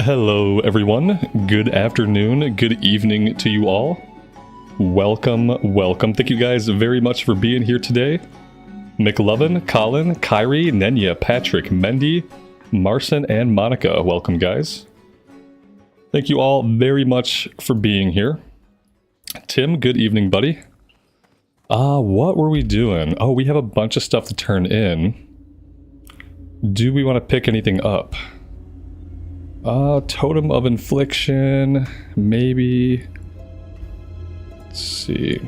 Hello everyone, good afternoon, good evening to you all. Welcome. Thank you guys very much for being here today. McLovin, Colin, Kyrie, Nenya, Patrick, Mendy, Marcin, and Monica. Welcome guys. Thank you all very much for being here. Tim, good evening buddy. What were we doing? Oh, we have a bunch of stuff to turn in. Do we want to pick anything up? Totem of Infliction, maybe. Let's see.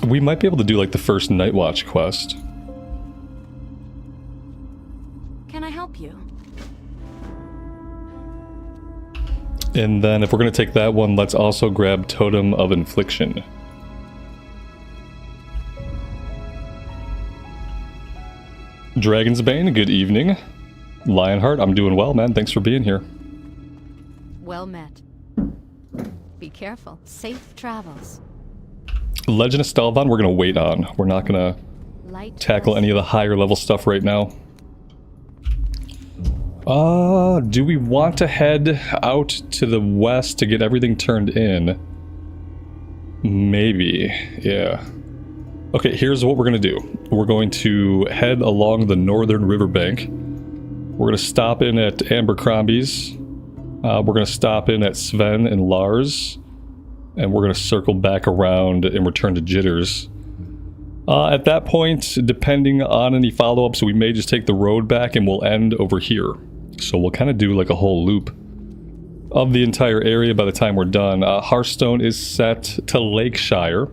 We might be able to do like the first Night Watch quest. Can I help you? And then if we're going to take that one, let's also grab Totem of Infliction. Dragon's Bane, good evening. Lionheart, I'm doing well, man. Thanks for being here. Well met. Be careful. Safe travels. Legend of Stelvan, we're going to wait on. We're not going to tackle any of the higher level stuff right now. Do we want to head out to the west to get everything turned in? Maybe, yeah. Okay, here's what we're going to do. We're going to head along the northern riverbank. We're going to stop in at Abercrombie's. We're going to stop in at Sven and Lars. And we're going to circle back around and return to Jitters. At that point, depending on any follow-ups, we may just take the road back and we'll end over here. So we'll kind of do like a whole loop of the entire area by the time we're done. Hearthstone is set to Lakeshire.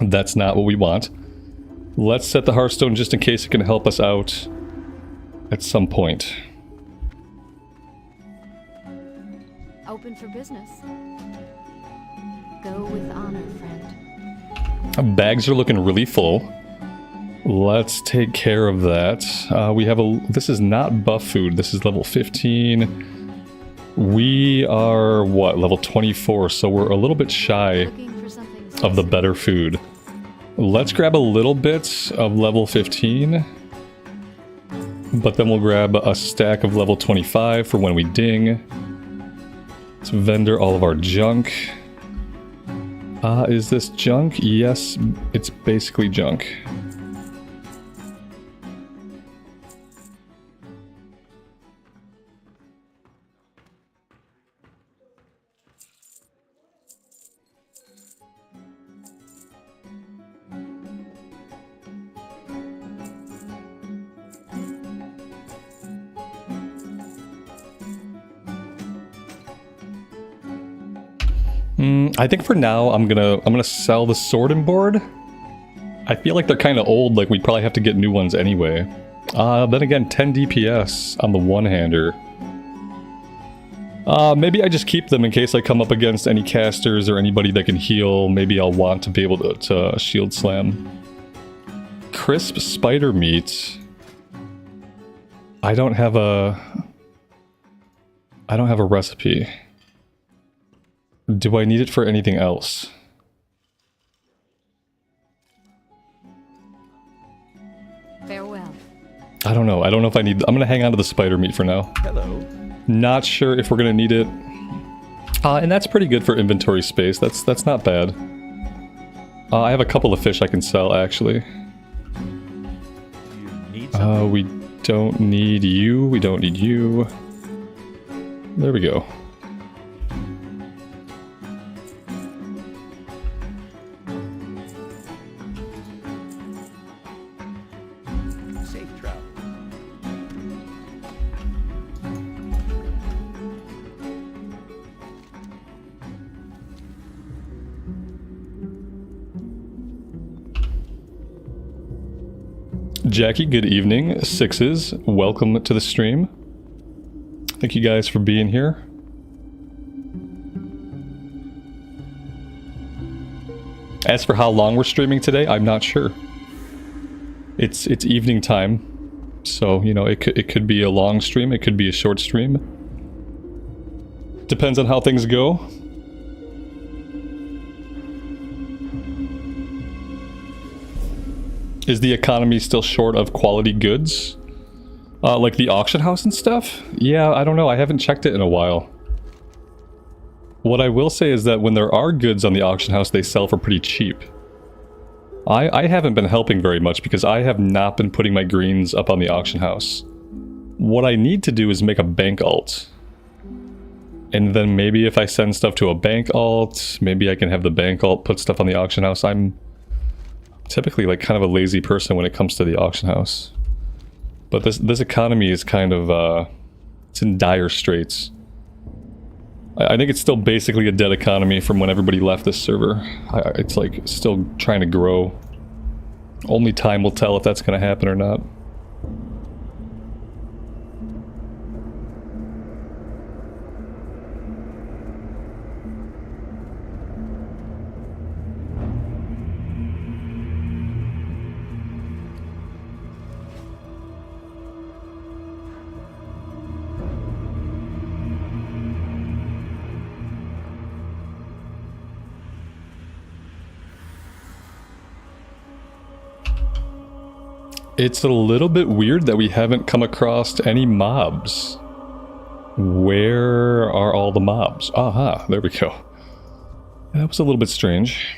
That's not what we want. Let's set the Hearthstone just in case it can help us out at some point. Open for business. Go with honor, friend. Bags are looking really full. Let's take care of that. We have a... This is not buff food. This is level 15. We are, what, level 24, so we're a little bit shy of the better food. Let's grab a little bit of level 15. But then we'll grab a stack of level 25 for when we ding. Let's vendor all of our junk. Is this junk? Yes, it's basically junk. I think for now I'm gonna sell the sword and board. I feel like they're kind of old, like we'd probably have to get new ones anyway. Then again, 10 DPS on the one-hander. Maybe I just keep them in case I come up against any casters or anybody that can heal. Maybe I'll want to be able to shield slam. Crisp spider meat. I don't have a recipe. Do I need it for anything else? Farewell. I don't know. I don't know if I need... I'm going to hang on to the spider meat for now. Hello. Not sure if we're going to need it. And that's pretty good for inventory space. That's not bad. I have a couple of fish I can sell, actually. We don't need you. We don't need you. There we go. Jackie, good evening. Sixes, welcome to the stream. Thank you guys for being here. As for how long we're streaming today, I'm not sure. It's evening time, so you know it could be a long stream, it could be a short stream. Depends on how things go. Is the economy still short of quality goods? Like the auction house and stuff? Yeah, I don't know. I haven't checked it in a while. What I will say is that when there are goods on the auction house, they sell for pretty cheap. I haven't been helping very much because I have not been putting my greens up on the auction house. What I need to do is make a bank alt. And then maybe if I send stuff to a bank alt, maybe I can have the bank alt put stuff on the auction house. I'm typically like kind of a lazy person when it comes to the auction house. But this economy is kind of, it's in dire straits. I think it's still basically a dead economy from when everybody left this server. It's like still trying to grow. Only time will tell if that's going to happen or not. It's a little bit weird that we haven't come across any mobs. Where are all the mobs? Aha, there we go. That was a little bit strange.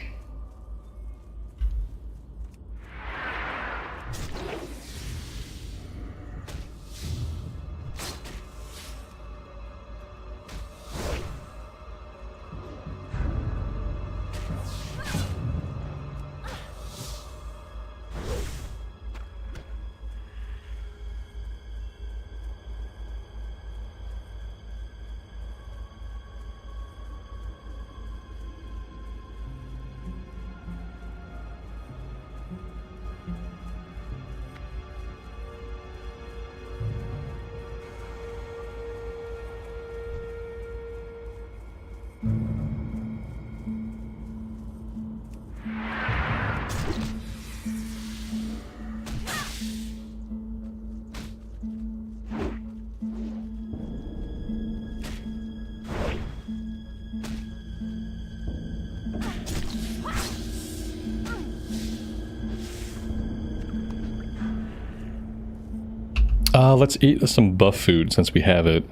Let's eat some buff food since we have it.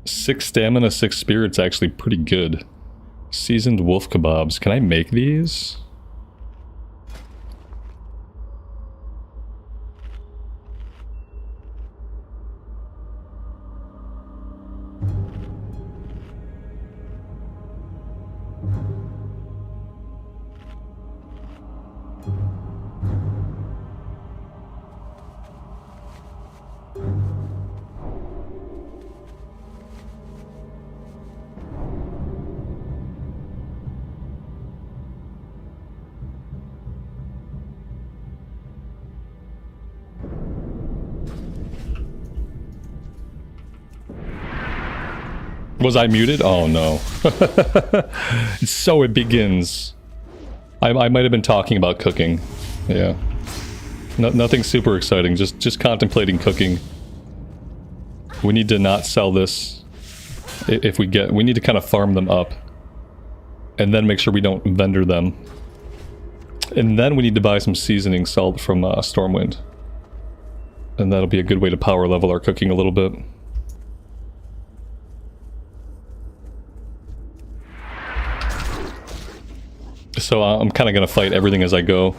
6 stamina, 6 spirits, actually pretty good. Seasoned wolf kebabs. Can I make these? Was I muted? Oh no. So it begins. I might have been talking about cooking. Yeah. Nothing super exciting, just contemplating cooking. We need to not sell this. If we need to kind of farm them up. And then make sure we don't vendor them. And then we need to buy some seasoning salt from Stormwind. And that'll be a good way to power level our cooking a little bit. So I'm kind of going to fight everything as I go.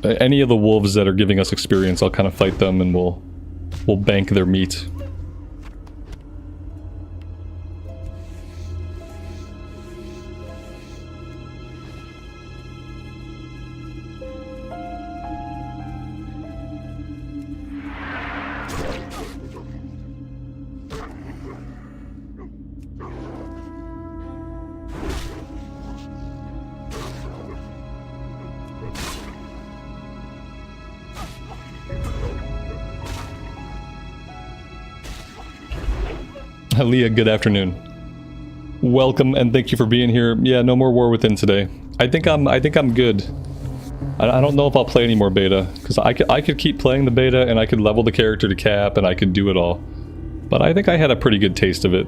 Any of the wolves that are giving us experience, I'll kind of fight them and we'll bank their meat. Leah, good afternoon. Welcome and thank you for being here. Yeah, no more War Within today. I think I'm good. I don't know if I'll play any more beta because I could keep playing the beta and I could level the character to cap and I could do it all. But I think I had a pretty good taste of it.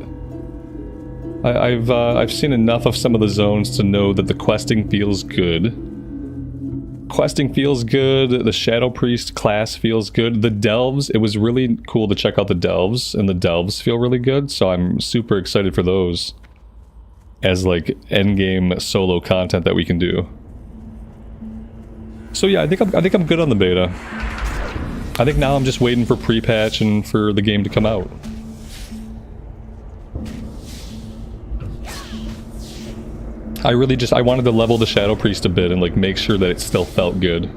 I've seen enough of some of the zones to know that the questing feels good. questing feels good. The Shadow Priest class feels good. The Delves, it was really cool to check out the Delves, and the Delves feel really good, so I'm super excited for those as like endgame solo content that we can do. So yeah, I think I'm good on the beta. I think now I'm just waiting for pre-patch and for the game to come out. I wanted to level the Shadow Priest a bit and like make sure that it still felt good.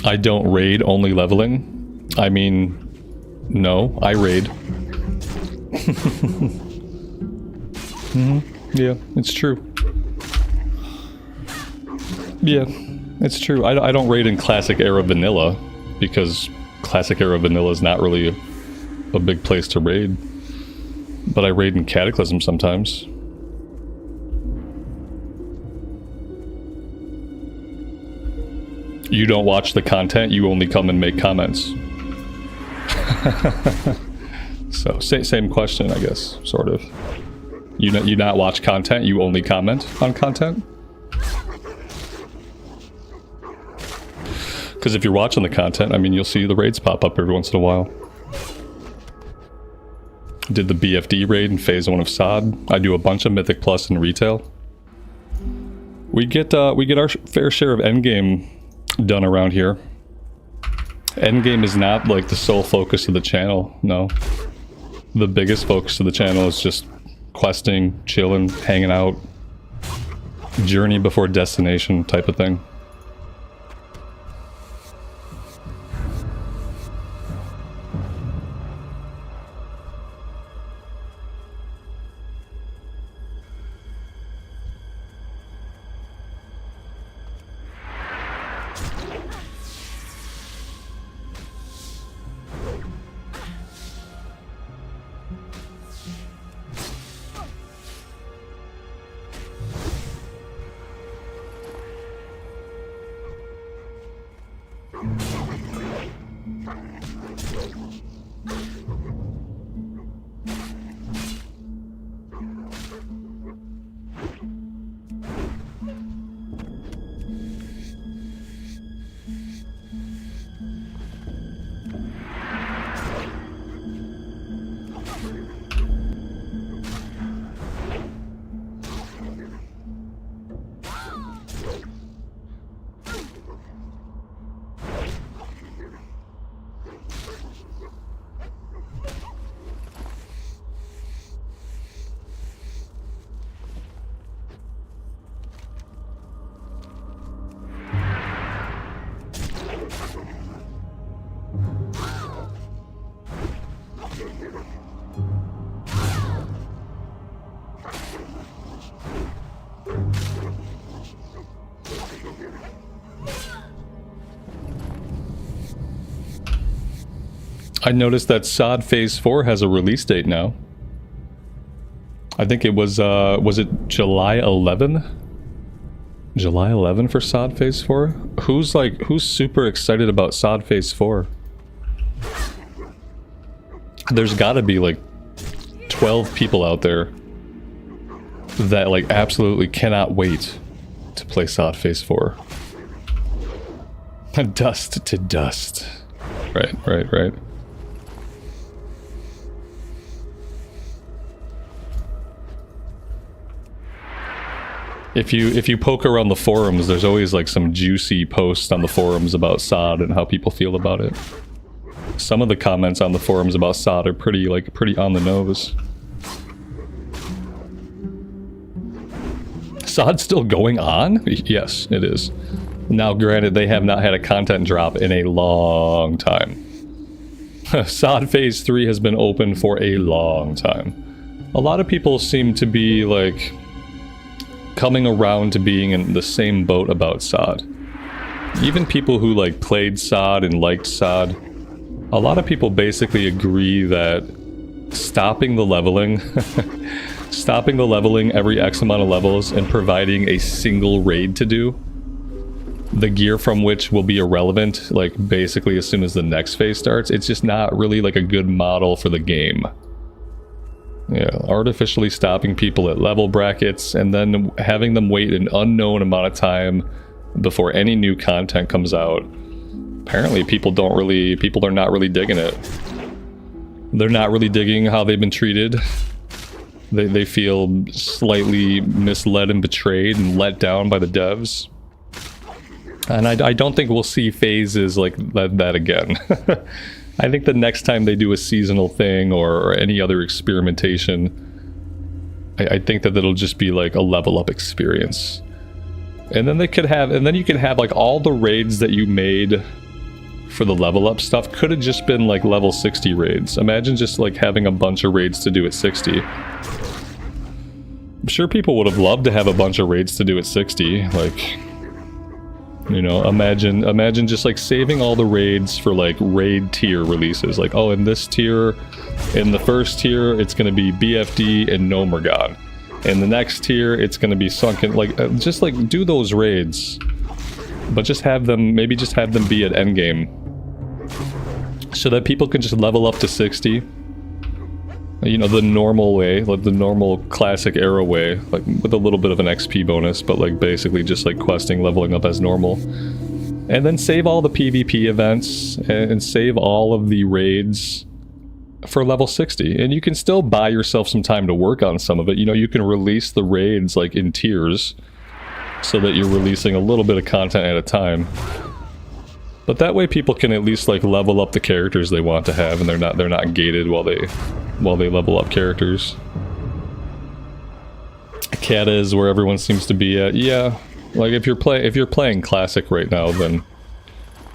I don't raid, only leveling. I mean, no, I raid. Yeah, it's true. Yeah, it's true. I don't raid in Classic Era Vanilla, because Classic Era Vanilla is not really a big place to raid. But I raid in Cataclysm sometimes. You don't watch the content, you only come and make comments. So, same question, I guess, sort of. You not watch content, you only comment on content? Because if you're watching the content, I mean, you'll see the raids pop up every once in a while. Did the BFD raid in Phase 1 of SOD. I do a bunch of Mythic Plus in retail. We get our fair share of endgame done around here. Endgame is not like the sole focus of the channel, no. The biggest focus of the channel is just questing, chilling, hanging out, journey before destination type of thing. I noticed that SOD Phase 4 has a release date now. I think it was it July 11? July 11 for SOD Phase 4? Who's super excited about SOD Phase 4? There's gotta be like 12 people out there that like absolutely cannot wait to play SOD Phase 4. Dust to dust. Right. If you poke around the forums, there's always like some juicy posts on the forums about SOD and how people feel about it. Some of the comments on the forums about SOD are pretty on the nose. SOD's still going on? Yes, it is. Now, granted, they have not had a content drop in a long time. SOD Phase 3 has been open for a long time. A lot of people seem to be, like, coming around to being in the same boat about SOD. Even people who, like, played SOD and liked SOD, a lot of people basically agree that stopping the leveling every X amount of levels and providing a single raid to do, the gear from which will be irrelevant, like, basically as soon as the next phase starts, it's just not really, like, a good model for the game. Yeah, artificially stopping people at level brackets and then having them wait an unknown amount of time before any new content comes out. Apparently people are not really digging it. They're not really digging how they've been treated. They feel slightly misled and betrayed and let down by the devs. And I don't think we'll see phases like that again. I think the next time they do a seasonal thing or any other experimentation, I think that it'll just be like a level up experience. And then you could have like all the raids that you made for the level up stuff could have just been like level 60 raids. Imagine just like having a bunch of raids to do at 60. I'm sure people would have loved to have a bunch of raids to do at 60, like, you know, imagine just like saving all the raids for like raid tier releases. Like, oh, in this tier, in the first tier, it's going to be BFD and Nomergon. In the next tier, it's going to be Sunken. Like, just like do those raids, but just have them be at endgame, so that people can just level up to 60. You know, the normal way, like the normal classic era way, like with a little bit of an XP bonus, but like basically just like questing, leveling up as normal. And then save all the PvP events and save all of the raids for level 60. And you can still buy yourself some time to work on some of it. You know, you can release the raids like in tiers so that you're releasing a little bit of content at a time. But that way people can at least like level up the characters they want to have, and they're not gated while they level up characters. Kata is where everyone seems to be at. Yeah, like if you're playing Classic right now, then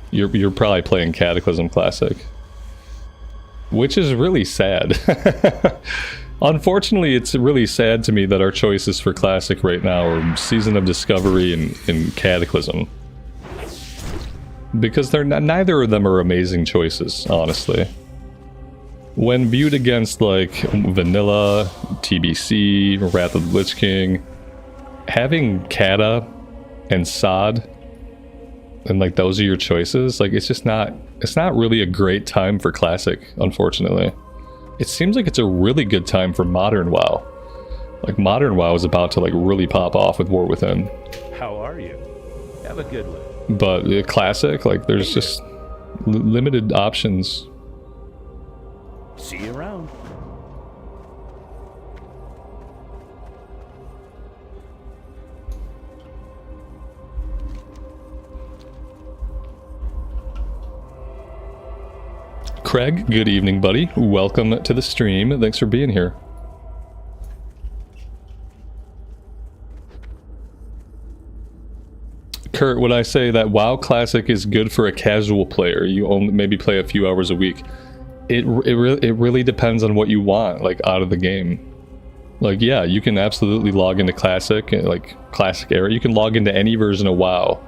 you're probably playing Cataclysm Classic, which is really sad. Unfortunately, it's really sad to me that our choices for Classic right now are Season of Discovery and Cataclysm, because neither of them are amazing choices, honestly. When viewed against like Vanilla, TBC, Wrath of the Lich King, having Kata and SOD, and like those are your choices, like it's not really a great time for Classic, unfortunately. It seems like it's a really good time for Modern WoW. Like Modern WoW is about to like really pop off with War Within. How are you? Have a good one. But Classic, like there's just limited options. See you around. Craig, good evening, buddy. Welcome to the stream. Thanks for being here. Kurt, would I say that WoW Classic is good for a casual player? You only maybe play a few hours a week. It really depends on what you want, like, out of the game. Like, yeah, you can absolutely log into Classic, like, Classic era. You can log into any version of WoW.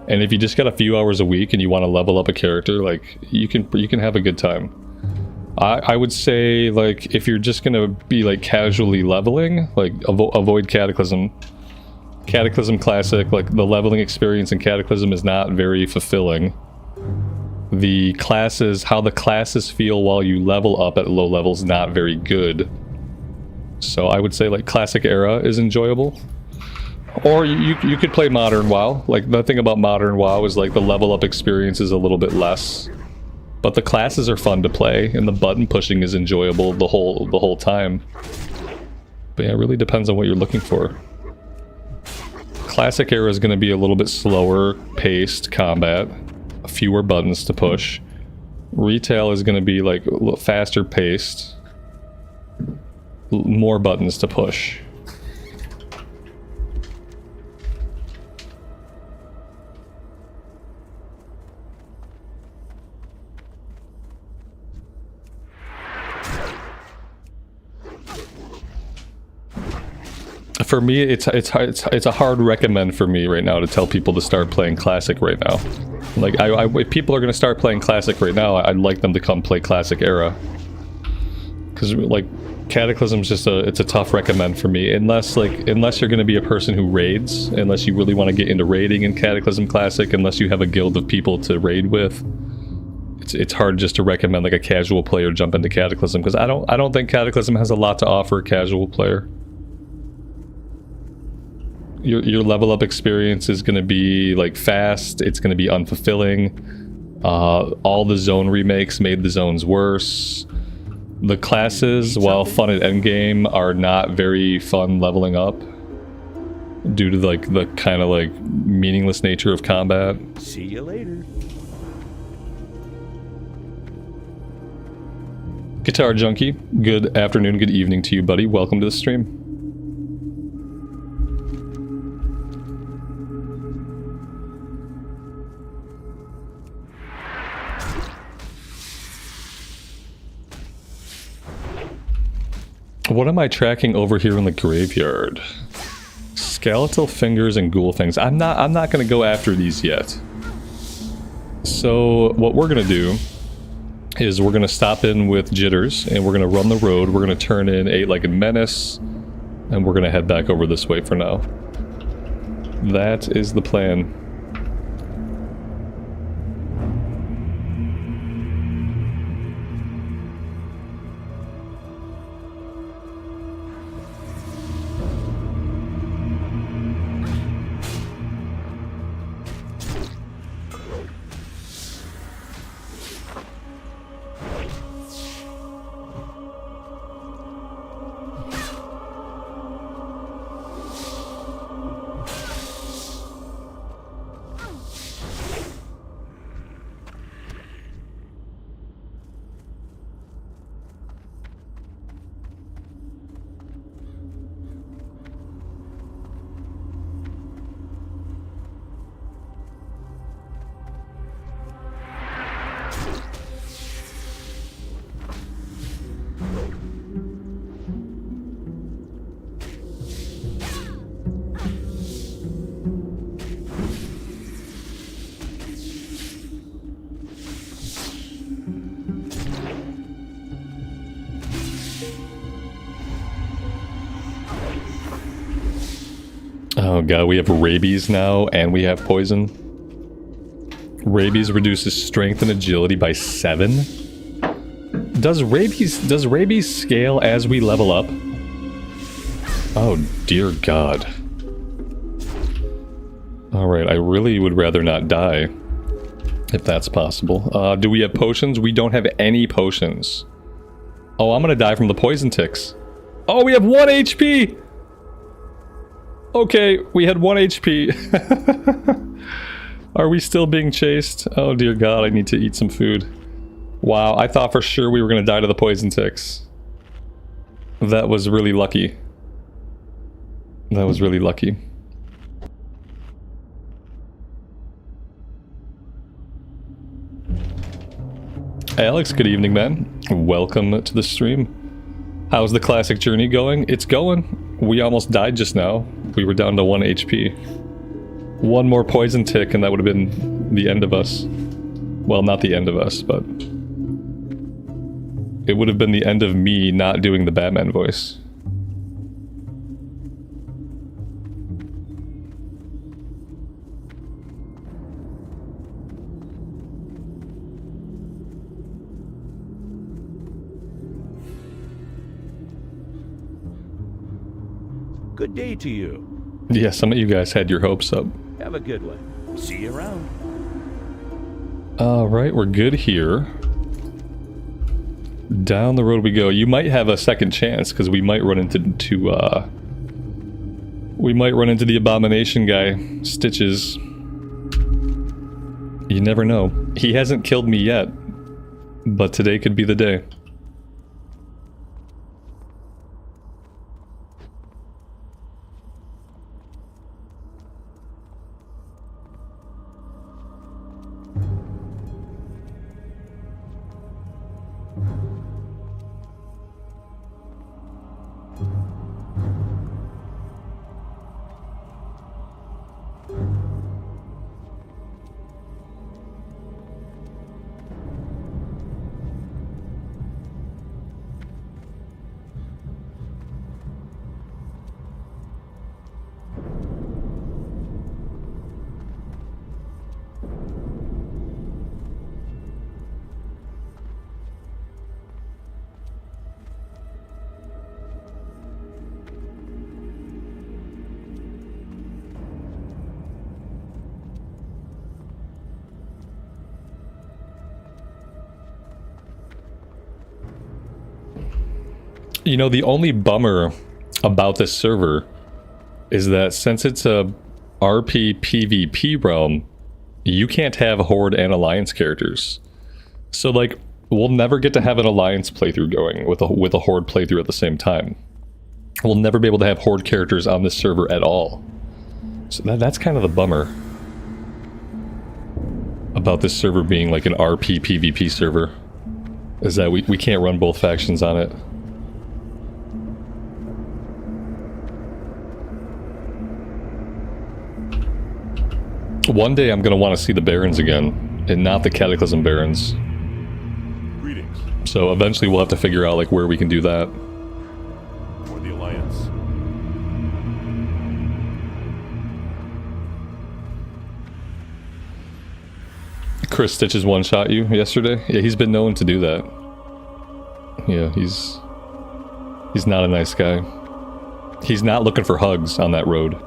And if you just got a few hours a week and you want to level up a character, like, you can have a good time. I would say, like, if you're just gonna be like casually leveling, like avoid Cataclysm. Cataclysm Classic, like the leveling experience in Cataclysm is not very fulfilling. The classes, how the classes feel while you level up at low levels, not very good. So I would say like Classic Era is enjoyable. Or you could play Modern WoW. Like the thing about Modern WoW is like the level up experience is a little bit less. But the classes are fun to play, and the button pushing is enjoyable the whole time. But yeah, it really depends on what you're looking for. Classic Era is going to be a little bit slower paced combat, fewer buttons to push. Retail is going to be like a little faster paced, more buttons to push. For me, it's a hard recommend for me right now to tell people to start playing Classic right now. Like, if people are going to start playing Classic right now, I'd like them to come play Classic Era. Because, like, Cataclysm's just it's a tough recommend for me. Unless you're going to be a person who raids, unless you really want to get into raiding in Cataclysm Classic, unless you have a guild of people to raid with. It's hard just to recommend, like, a casual player jump into Cataclysm, because I don't think Cataclysm has a lot to offer a casual player. Your level up experience is going to be like fast, it's going to be unfulfilling. All the zone remakes made the zones worse. The classes, while fun at endgame, are not very fun leveling up due to like the kind of like meaningless nature of combat. See you later. Guitar Junkie, good afternoon, good evening to you, buddy. Welcome to the stream. What am I tracking over here in the graveyard? Skeletal fingers and ghoul fangs. I'm not gonna go after these yet. So what we're gonna do is we're gonna stop in with Jitters and we're gonna run the road. We're gonna turn in Eight-Legged Menace and we're gonna head back over this way for now. That is the plan. Oh god, we have rabies now, and we have poison. Rabies reduces strength and agility by 7. Does rabies scale as we level up? Oh dear god. Alright, I really would rather not die, if that's possible. Do we have potions? We don't have any potions. Oh, I'm gonna die from the poison ticks. Oh, we have 1 HP! Okay, we had 1 HP. Are we still being chased? Oh dear god, I need to eat some food. Wow, I thought for sure we were gonna die to the poison ticks. That was really lucky. That was really lucky. Alex, good evening, man. Welcome to the stream. How's the classic journey going? It's going. We almost died just now. We were down to 1 HP. One more poison tick and that would have been the end of us. Well, not the end of us, but... it would have been the end of me not doing the Batman voice. Good day to you. Yeah, some of you guys had your hopes up. Have a good one. See you around. Alright, we're good here. Down the road we go. You might have a second chance, because we might run into the Abomination guy, Stitches. You never know. He hasn't killed me yet, but today could be the day. You know, the only bummer about this server is that since it's a RP PvP realm, you can't have Horde and Alliance characters. So, like, we'll never get to have an Alliance playthrough going with a Horde playthrough at the same time. We'll never be able to have Horde characters on this server at all. So that's kind of the bummer about this server being like an RP PvP server, is that we can't run both factions on it. One day I'm going to want to see the Barons again, and not the Cataclysm Barons. Greetings. So eventually we'll have to figure out like where we can do that. For the Alliance. Chris Stitches one-shot you yesterday? Yeah, he's been known to do that. Yeah, he's not a nice guy. He's not looking for hugs on that road.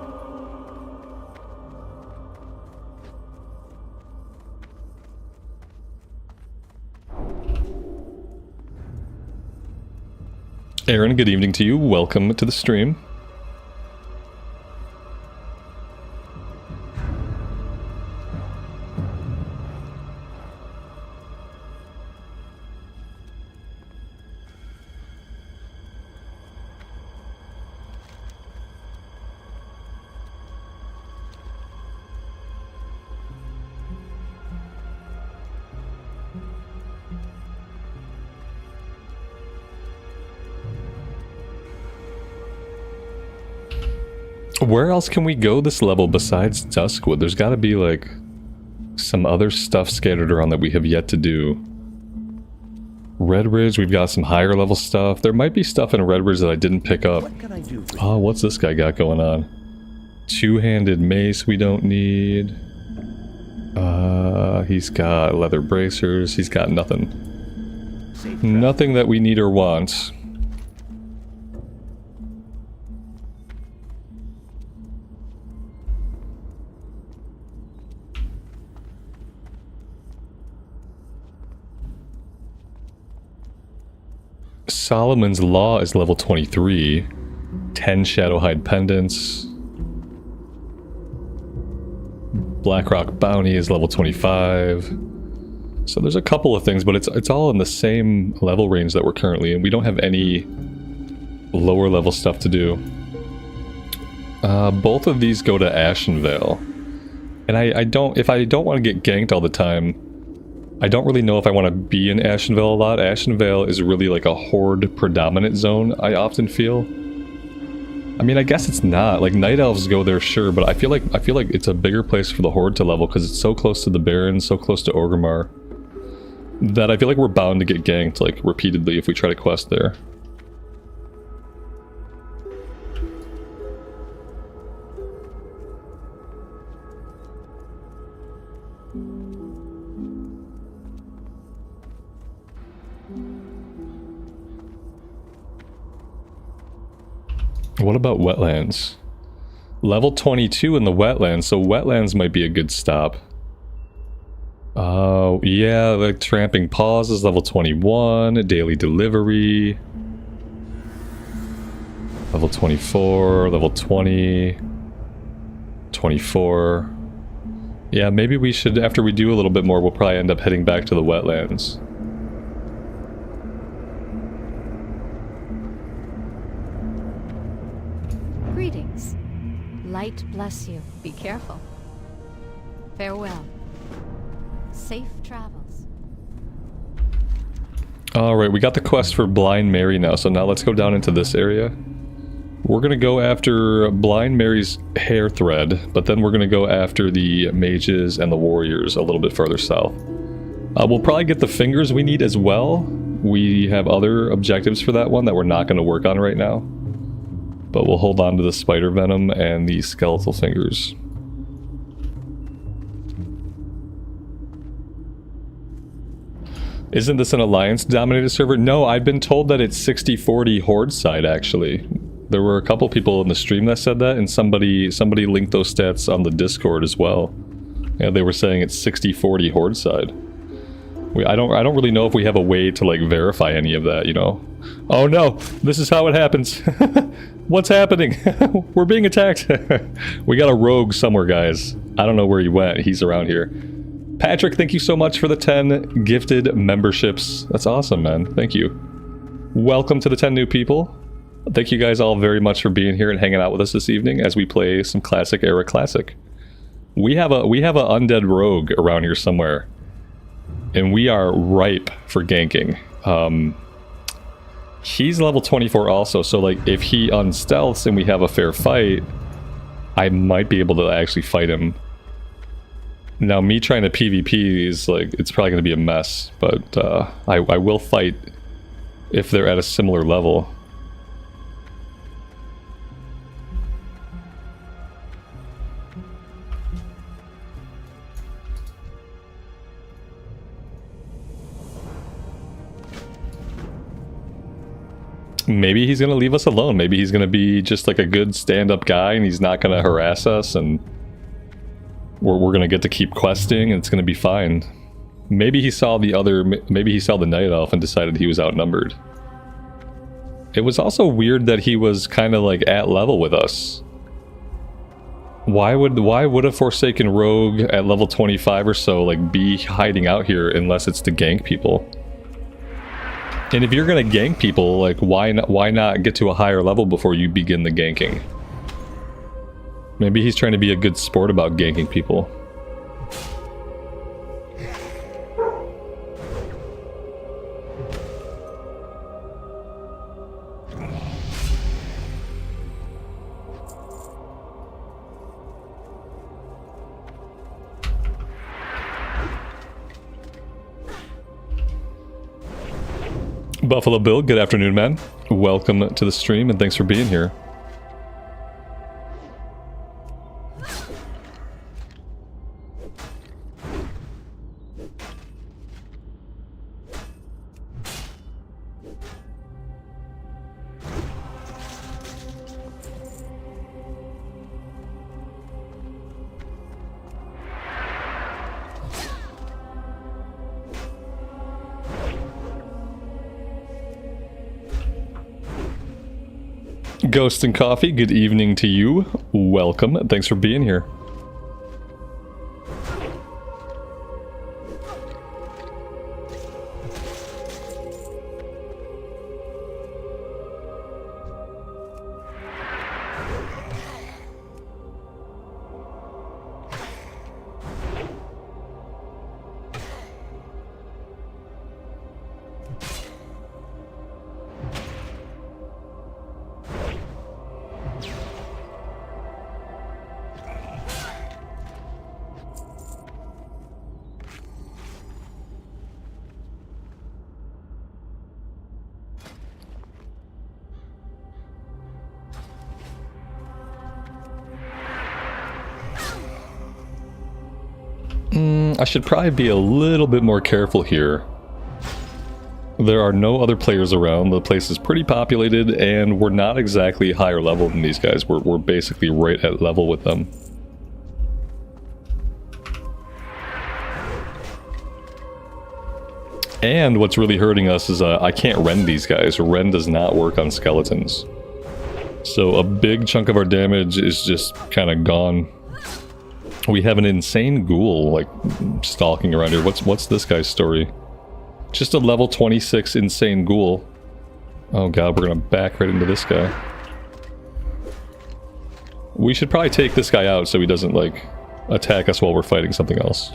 Aaron, good evening to you. Welcome to the stream. Where else can we go this level besides Duskwood? There's got to be, like, some other stuff scattered around that we have yet to do. Red Ridge, we've got some higher level stuff. There might be stuff in Red Ridge that I didn't pick up. What can I do for you? Oh, what's this guy got going on? Two-handed mace we don't need. He's got leather bracers. He's got nothing. Safe travel. Nothing that we need or want. Solomon's Law is level 23. 10 Shadowhide pendants. Blackrock Bounty is level 25. So there's a couple of things, but it's all in the same level range that we're currently in. We don't have any lower level stuff to do. Both of these go to Ashenvale. And if I don't want to get ganked all the time, I don't really know if I want to be in Ashenvale a lot. Ashenvale is really like a Horde predominant zone, I often feel. I mean, I guess it's not. Like, Night Elves go there, sure, but I feel like it's a bigger place for the Horde to level because it's so close to the Barons, so close to Orgrimmar. that I feel like we're bound to get ganked like repeatedly if we try to quest there. What about wetlands? Level 22 in the wetlands, so wetlands might be a good stop. Oh, yeah, like Tramping Paws is level 21, Daily Delivery. Level 24, level 20, 24. Yeah, maybe we should, after we do a little bit more, we'll probably end up heading back to the wetlands. Greetings. Light bless you. Be careful. Farewell. Safe travels. Alright, we got the quest for Blind Mary now, so now let's go down into this area. We're gonna go after Blind Mary's hair thread, but then we're gonna go after the mages and the warriors a little bit further south. We'll probably get the fingers we need as well. We have other objectives for that one that we're not gonna work on right now. But we'll hold on to the spider venom and the skeletal fingers. Isn't this an alliance-dominated server? No, I've been told that it's 60-40 horde side, actually. There were a couple people in the stream that said that, and somebody linked those stats on the Discord as well. Yeah, they were saying it's 60-40 horde side. I don't really know if we have a way to like verify any of that, you know. Oh no, this is how it happens. What's happening? We're being attacked. We got a rogue somewhere, guys. I don't know where he went. He's around here. Patrick, thank you so much for the 10 gifted memberships. That's awesome, man. Thank you. Welcome to the 10 new people. Thank you guys all very much for being here and hanging out with us this evening as we play some classic era classic. We have a undead rogue around here somewhere, and we are ripe for ganking. He's level 24 also, so like if he unstealths and we have a fair fight, I might be able to actually fight him. Now me trying to PvP is like, it's probably going to be a mess, but I will fight if they're at a similar level. Maybe he's going to leave us alone. Maybe he's going to be just like a good stand-up guy and he's not going to harass us and we're going to get to keep questing and it's going to be fine. Maybe he saw maybe he saw the night elf and decided he was outnumbered. It was also weird that he was kind of like at level with us. Why would a Forsaken rogue at level 25 or so like be hiding out here unless it's to gank people? And if you're gonna gank people, like why not get to a higher level before you begin the ganking? Maybe he's trying to be a good sport about ganking people. Buffalo Bill, good afternoon, man. Welcome to the stream and thanks for being here. Ghost and Coffee, good evening to you. Welcome. Thanks for being here. I should probably be a little bit more careful here. There are no other players around. The place is pretty populated, and we're not exactly higher level than these guys. We're basically right at level with them. And what's really hurting us is I can't rend these guys. Rend does not work on skeletons. So a big chunk of our damage is just kind of gone. We have an insane ghoul, like, stalking around here. What's this guy's story? Just a level 26 insane ghoul. Oh god, we're gonna back right into this guy. We should probably take this guy out so he doesn't, like, attack us while we're fighting something else.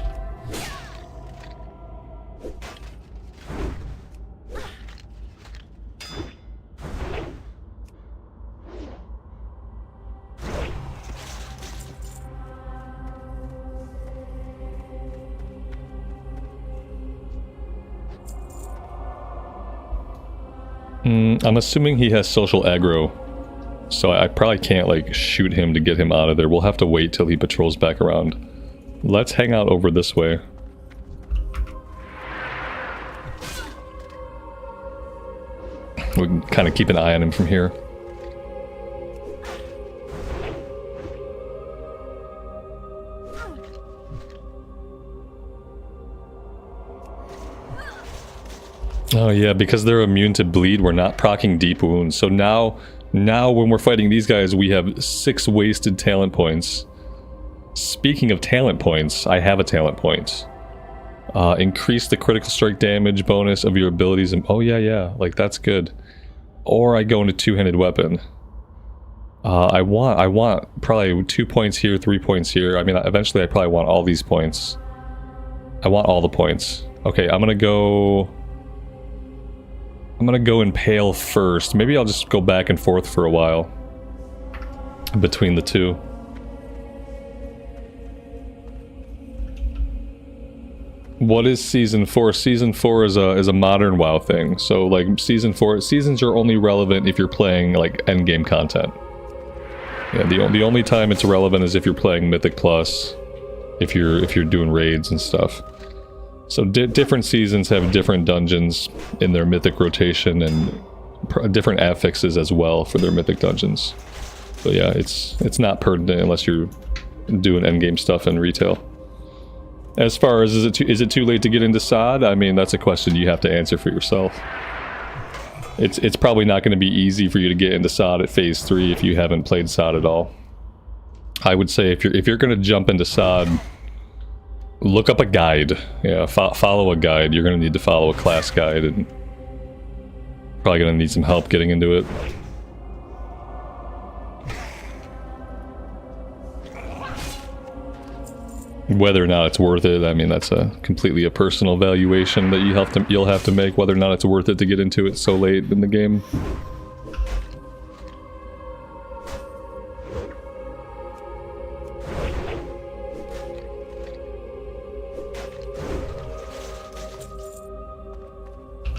I'm assuming he has social aggro, so I probably can't, like, shoot him to get him out of there. We'll have to wait till he patrols back around. Let's hang out over this way. We can kind of keep an eye on him from here. Oh yeah, because they're immune to bleed, we're not proccing deep wounds. So now when we're fighting these guys, we have 6 wasted talent points. Speaking of talent points, I have a talent point. Increase the critical strike damage bonus of your abilities. And oh yeah, like that's good. Or I go into two-handed weapon. I want probably 2 points here, 3 points here. I mean, eventually I probably want all these points. I want all the points. Okay, I'm gonna go Impale first. Maybe I'll just go back and forth for a while between the two. What is Season 4? Season 4 is a modern WoW thing. So, like, seasons are only relevant if you're playing, like, endgame content. Yeah, the only time it's relevant is if you're playing Mythic Plus, if you're doing raids and stuff. So different seasons have different dungeons in their mythic rotation and different affixes as well for their mythic dungeons. So yeah, it's not pertinent unless you're doing endgame stuff in retail. As far as is it too late to get into SOD? I mean, that's a question you have to answer for yourself. It's probably not going to be easy for you to get into SOD at Phase 3 if you haven't played SOD at all. I would say if you're going to jump into SOD, look up a guide. Yeah, follow a guide. You're going to need to follow a class guide, and probably going to need some help getting into it. Whether or not it's worth it, I mean, that's completely a personal valuation that you'll have to make, whether or not it's worth it to get into it so late in the game.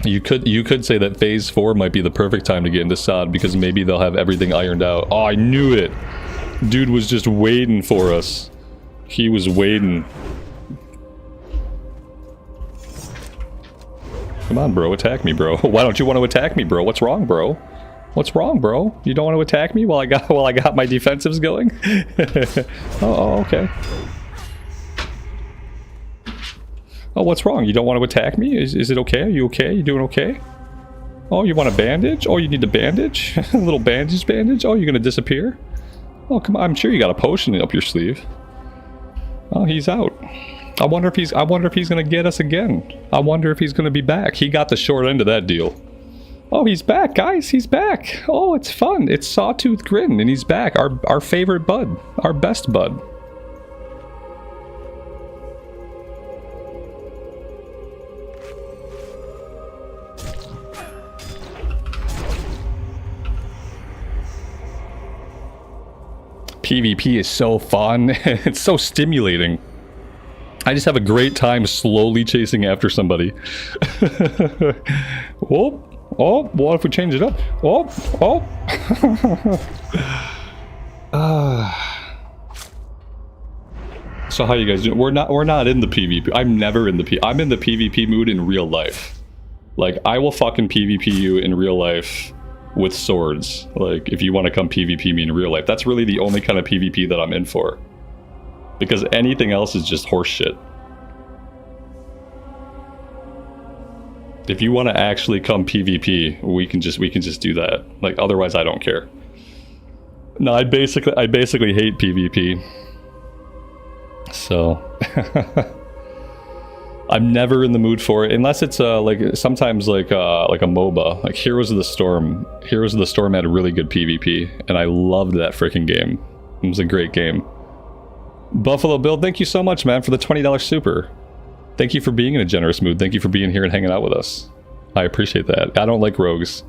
You could say that Phase 4 might be the perfect time to get into SOD because maybe they'll have everything ironed out. Oh, I knew it! Dude was just waiting for us. He was waiting. Come on, bro. Attack me, bro. Why don't you want to attack me, bro? What's wrong, bro? What's wrong, bro? You don't want to attack me while I got my defensives going? Oh, okay. Oh, what's wrong? You don't want to attack me? Is it okay? Are you okay? You doing okay? Oh, you want a bandage? Oh, you need a bandage? A little bandage? Oh, you're gonna disappear? Oh, come on. I'm sure you got a potion up your sleeve. Oh, he's out. I wonder if he's gonna get us again. I wonder if he's gonna be back. He got the short end of that deal. Oh, he's back, guys. He's back. Oh, it's fun. It's Sawtooth Grin, and he's back. Our favorite bud. Our best bud. PvP is so fun. It's so stimulating. I just have a great time slowly chasing after somebody. Oh, what if we change it up? So how you guys doing? We're not in the PvP. I'm never in the I'm in the PvP mood in real life. Like, I will fucking PvP you in real life with swords. Like, if you want to come PvP me in real life. That's really the only kind of PvP that I'm in for. Because anything else is just horse shit. If you want to actually come PvP, we can just do that. Like, otherwise I don't care. No, I basically hate PvP. So I'm never in the mood for it unless it's like sometimes like a MOBA, like Heroes of the Storm. Heroes of the Storm had a really good PvP, and I loved that freaking game. It was a great game. Buffalo Bill, thank you so much, man, for the $20 super. Thank you for being in a generous mood. Thank you for being here and hanging out with us. I appreciate that. I don't like rogues.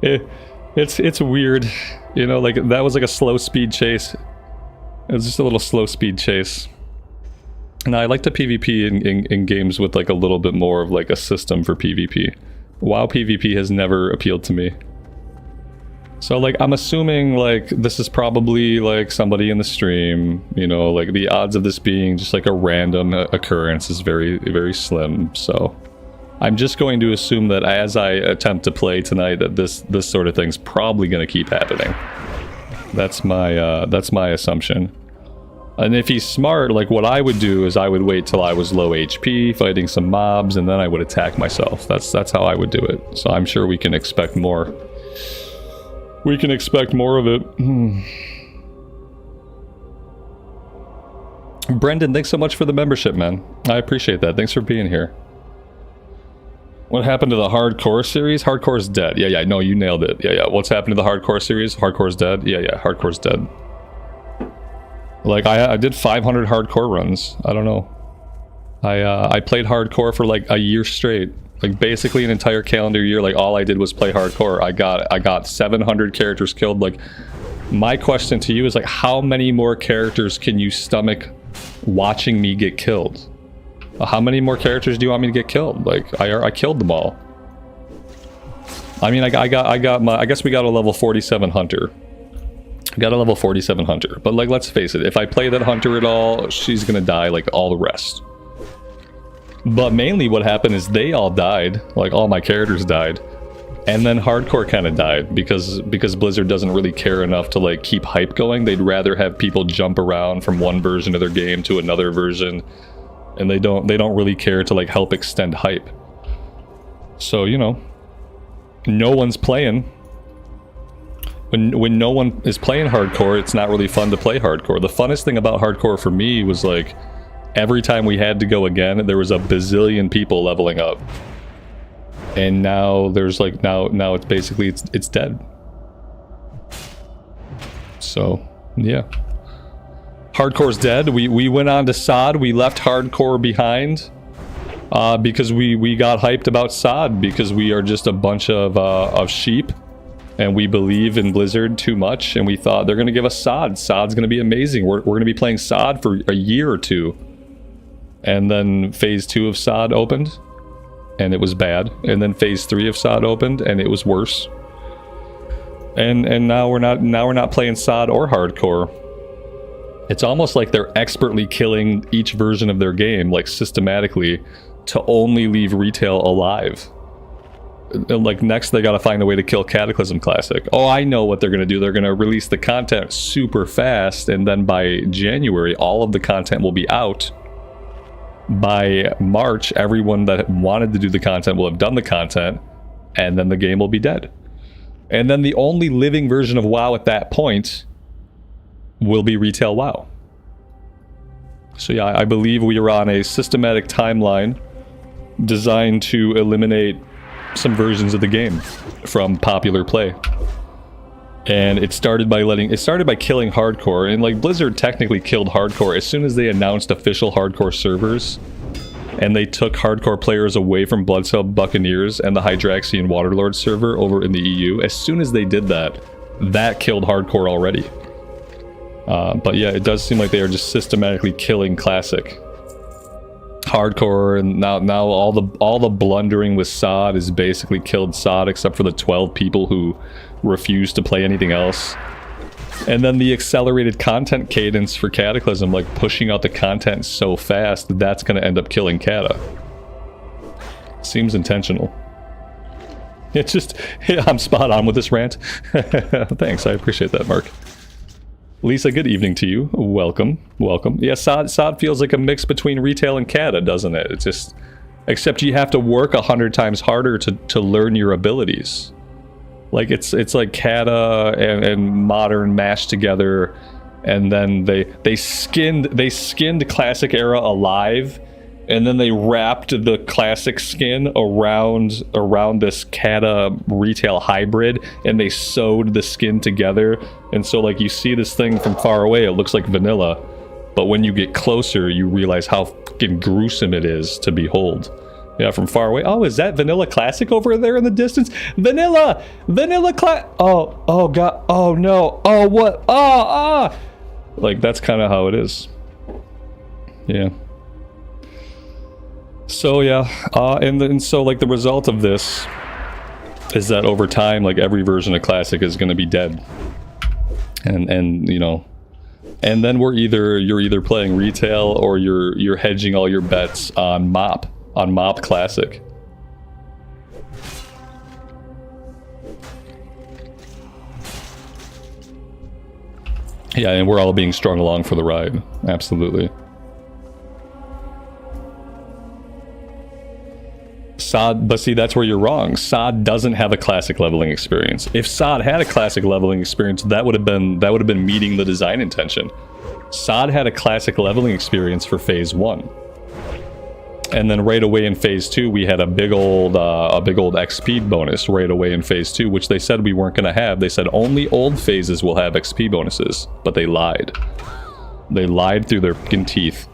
It's weird, you know. Like, that was like a slow speed chase. It was just a little slow speed chase. And I like to PvP in games with like a little bit more of like a system for PvP. WoW PvP has never appealed to me. So like, I'm assuming like this is probably like somebody in the stream, you know, like the odds of this being just like a random occurrence is very, very slim. So I'm just going to assume that as I attempt to play tonight that this sort of thing's probably going to keep happening. That's my assumption. And if he's smart, like what I would do is I would wait till I was low HP, fighting some mobs, and then I would attack myself. That's how I would do it. So I'm sure we can expect more. We can expect more of it. Brendan, thanks so much for the membership, man. I appreciate that. Thanks for being here. What happened to the Hardcore series? Hardcore's dead. Yeah, no, you nailed it. Yeah. What's happened to the Hardcore series? Hardcore's dead. Yeah, Hardcore's dead. Like, I did 500 Hardcore runs. I don't know. I played Hardcore for like a year straight. Like, basically an entire calendar year. Like, all I did was play Hardcore. I got 700 characters killed. Like, my question to you is like, how many more characters can you stomach watching me get killed? How many more characters do you want me to get killed? Like, I killed them all. I mean, I guess we got a level 47 hunter. Got a level 47 hunter. But like, let's face it, if I play that hunter at all, she's gonna die like all the rest. But mainly what happened is they all died. Like, all my characters died. And then Hardcore kind of died because Blizzard doesn't really care enough to like keep hype going. They'd rather have people jump around from one version of their game to another version. And they don't really care to like help extend hype. So, you know, no one's playing. When no one is playing Hardcore, it's not really fun to play Hardcore. The funnest thing about Hardcore for me was like, every time we had to go again, there was a bazillion people leveling up. And now there's like, now it's basically, it's dead. So, yeah. Hardcore's dead. We went on to SOD. We left Hardcore behind because we got hyped about SOD because we are just a bunch of sheep. And we believe in Blizzard too much, and we thought they're going to give us SOD. SOD's going to be amazing. We're going to be playing SOD for a year or two. And then Phase 2 of SOD opened, and it was bad. And then Phase 3 of SOD opened, and it was worse. And now we're not playing SOD or Hardcore. It's almost like they're expertly killing each version of their game, like systematically, to only leave retail alive. Like, next they gotta find a way to kill Cataclysm Classic. Oh, I know what they're gonna do. They're gonna release the content super fast, and then by January, all of the content will be out. By March, everyone that wanted to do the content will have done the content, and then the game will be dead. And then the only living version of WoW at that point will be retail WoW. So yeah, I believe we are on a systematic timeline designed to eliminate some versions of the game from popular play. And it started by killing Hardcore, and like, Blizzard technically killed Hardcore as soon as they announced official Hardcore servers, and they took Hardcore players away from Bloodsail Buccaneers and the Hydraxian Waterlord server over in the EU. As soon as they did that, that killed Hardcore already. But yeah, it does seem like they are just systematically killing Classic. Hardcore, and now all the blundering with SOD is basically killed SOD, except for the 12 people who refuse to play anything else. And then the accelerated content cadence for Cataclysm, like pushing out the content so fast, that's going to end up killing Cata. Seems intentional. It's just, yeah, I'm spot on with this rant. Thanks, I appreciate that, Mark. Lisa, good evening to you. Welcome, welcome. Yeah, Sod feels like a mix between retail and Cata, doesn't it? It's just, except you have to work 100 times harder to learn your abilities. Like it's like Cata and Modern mashed together, and then they skinned Classic Era alive, and then they wrapped the Classic skin around this Cata retail hybrid, and they sewed the skin together. And so like you see this thing from far away, it looks like vanilla, but when you get closer, you realize how fucking gruesome it is to behold. Yeah, from far away. Oh, is that Vanilla Classic over there in the distance? Vanilla Classic. Oh god. Oh no. Oh what? Like that's kind of how it is. Yeah. So yeah, and so like the result of this is that over time, like every version of Classic is going to be dead, and you know, and then you're either playing retail or you're hedging all your bets on MOP Classic. Yeah, and we're all being strung along for the ride. Absolutely. Sod, but see, that's where you're wrong. Sod doesn't have a classic leveling experience. If Sod had a classic leveling experience, that would have been meeting the design intention. Sod had a classic leveling experience for phase 1. And then right away in phase 2, we had a big old XP bonus right away in phase 2, which they said we weren't going to have. They said only old phases will have XP bonuses, but they lied. They lied through their fucking teeth.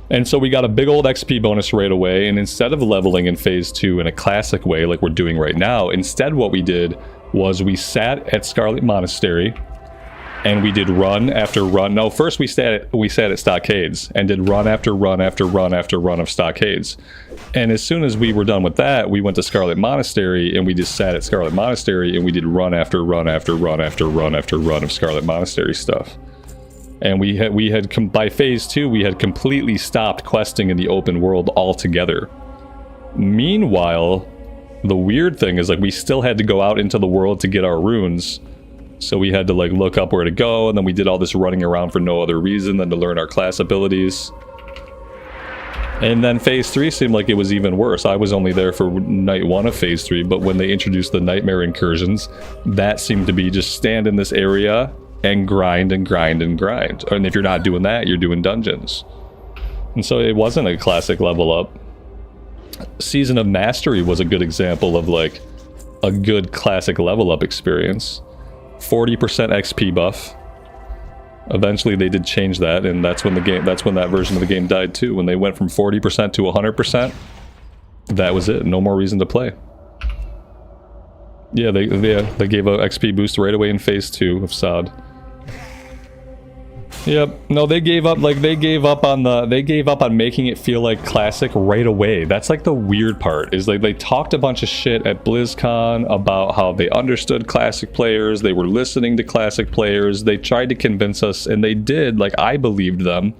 And so we got a big old XP bonus right away, and instead of leveling in phase 2 in a classic way like we're doing right now, instead what we did was we sat at Scarlet Monastery, and we did run after run. No, first we sat at Stockades and did run after run after run after run of Stockades. And as soon as we were done with that, we went to Scarlet Monastery and we just sat at Scarlet Monastery and we did run after run after run after run after run of Scarlet Monastery stuff. And by phase 2, we had completely stopped questing in the open world altogether. Meanwhile, the weird thing is like we still had to go out into the world to get our runes. So we had to like look up where to go, and then we did all this running around for no other reason than to learn our class abilities. And then phase 3 seemed like it was even worse. I was only there for night 1 of phase 3, but when they introduced the nightmare incursions, that seemed to be just stand in this area and grind and grind and grind. And if you're not doing that, you're doing dungeons. And so it wasn't a classic level up. Season of Mastery was a good example of like a good classic level up experience. 40% XP buff. Eventually they did change that, and that's when that version of the game died too. When they went from 40% to 100%, that was it. No more reason to play. Yeah, they gave a XP boost right away in phase 2 of Sod. Yep. No, they gave up on making it feel like classic right away. That's like the weird part, is like they talked a bunch of shit at BlizzCon about how they understood classic players, they were listening to classic players, they tried to convince us, and they did, like I believed them.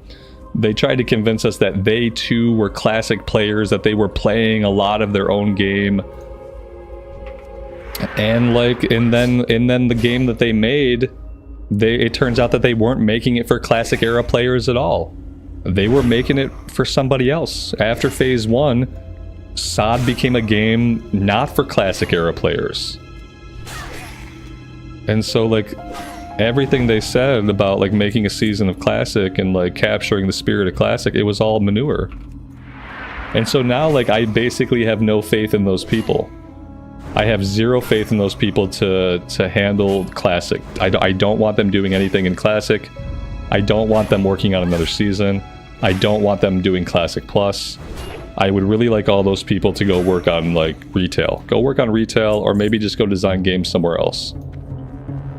They tried to convince us that they too were classic players, that they were playing a lot of their own game. And then the game that they made, it turns out that they weren't making it for classic era players at all. They were making it for somebody else. After phase 1, Sod became a game not for classic era players. And so like everything they said about like making a season of classic and like capturing the spirit of classic, it was all manure. And so now like I basically have no faith in those people. I have zero faith in those people to handle classic. I don't want them doing anything in classic. I don't want them working on another season. I don't want them doing classic plus. I would really like all those people to go work on like retail. Go work on retail, or maybe just go design games somewhere else.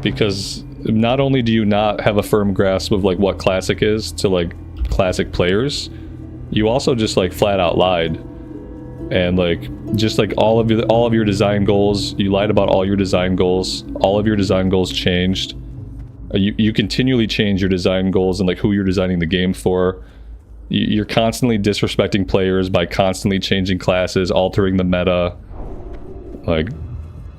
Because not only do you not have a firm grasp of like what classic is to like classic players, you also just like flat out lied. And like just like all of your design goals, you lied about all your design goals. All of your design goals changed, You continually change your design goals and like who you're designing the game for. You're constantly disrespecting players by constantly changing classes, altering the meta. Like,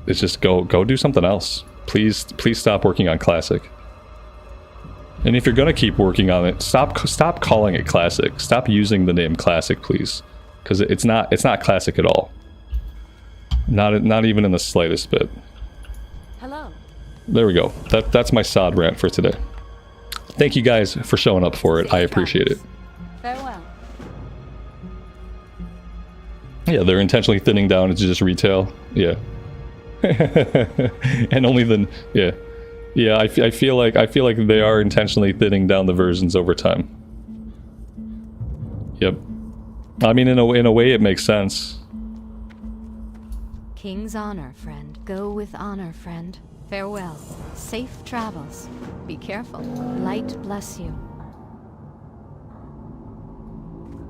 it's just go do something else. Please stop working on Classic. And if you're gonna keep working on it, stop calling it Classic. Stop using the name Classic, please, because it's not Classic at all. Not even in the slightest bit. Hello. There we go. That's my sod rant for today. Thank you guys for showing up for it. I appreciate it. Farewell. Yeah, they're intentionally thinning down into just retail. Yeah. And only then, yeah. Yeah, I feel like they are intentionally thinning down the versions over time. Yep. I mean, in a way, it makes sense. King's honor, friend. Go with honor, friend. Farewell. Safe travels. Be careful. Light bless you.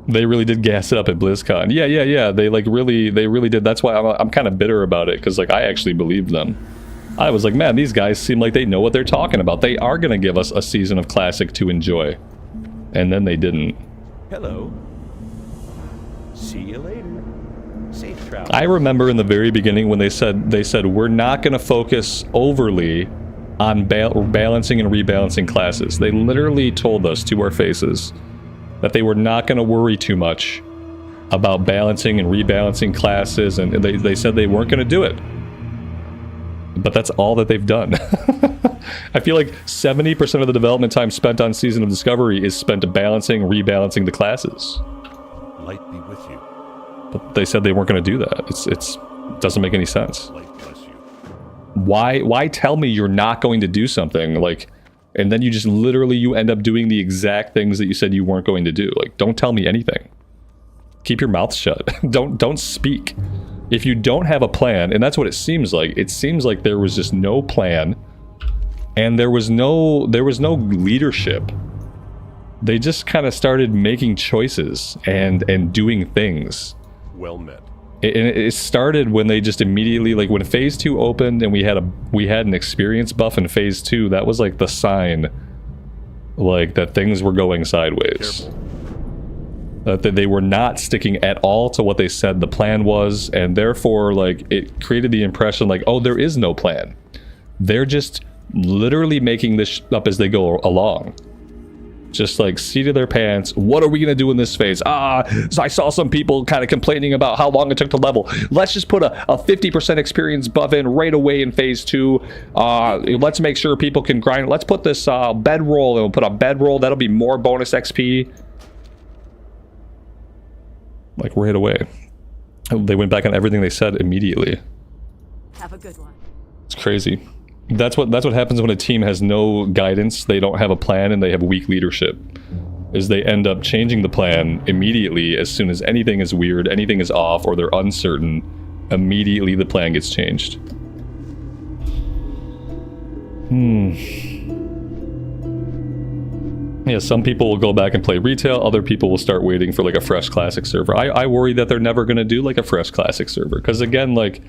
They really did gas it up at BlizzCon. Yeah. They really did. That's why I'm kind of bitter about it, because like I actually believed them. I was like, man, these guys seem like they know what they're talking about. They are gonna give us a season of Classic to enjoy, and then they didn't. Hello. See you later. Safe travel. I remember in the very beginning when they said we're not gonna focus overly on balancing and rebalancing classes. They literally told us to our faces that they were not gonna worry too much about balancing and rebalancing classes, and they said they weren't gonna do it. But that's all that they've done. I feel like 70% of the development time spent on Season of Discovery is spent balancing, rebalancing the classes. Light be with you. But they said they weren't going to do that. It doesn't make any sense. Light bless you. Why tell me you're not going to do something, like, and then you just literally you end up doing the exact things that you said you weren't going to do? Like, don't tell me anything. Keep your mouth shut. Don't speak. If you don't have a plan, and that's what it seems like. It seems like there was just no plan, and there was no leadership. They just kind of started making choices and doing things. Well met. It started when they just immediately, like when Phase 2 opened and we had an experience buff in Phase 2. That was like the sign, like that things were going sideways. Careful. That they were not sticking at all to what they said the plan was, and therefore, like, it created the impression like, oh, there is no plan. They're just literally making this up as they go along. Just like, seat of their pants. What are we gonna do in this phase? So I saw some people kind of complaining about how long it took to level. Let's just put a 50% experience buff in right away in Phase 2. Let's make sure people can grind. Let's put this bedroll, and we'll put a bedroll. That'll be more bonus XP. Like right away. They went back on everything they said immediately. Have a good one. It's crazy. That's what happens when a team has no guidance, they don't have a plan, and they have weak leadership. Is they end up changing the plan immediately as soon as anything is weird, anything is off, or they're uncertain. Immediately the plan gets changed. Yeah, some people will go back and play retail, other people will start waiting for like a fresh Classic server. I worry that they're never going to do like a fresh Classic server, because again, like,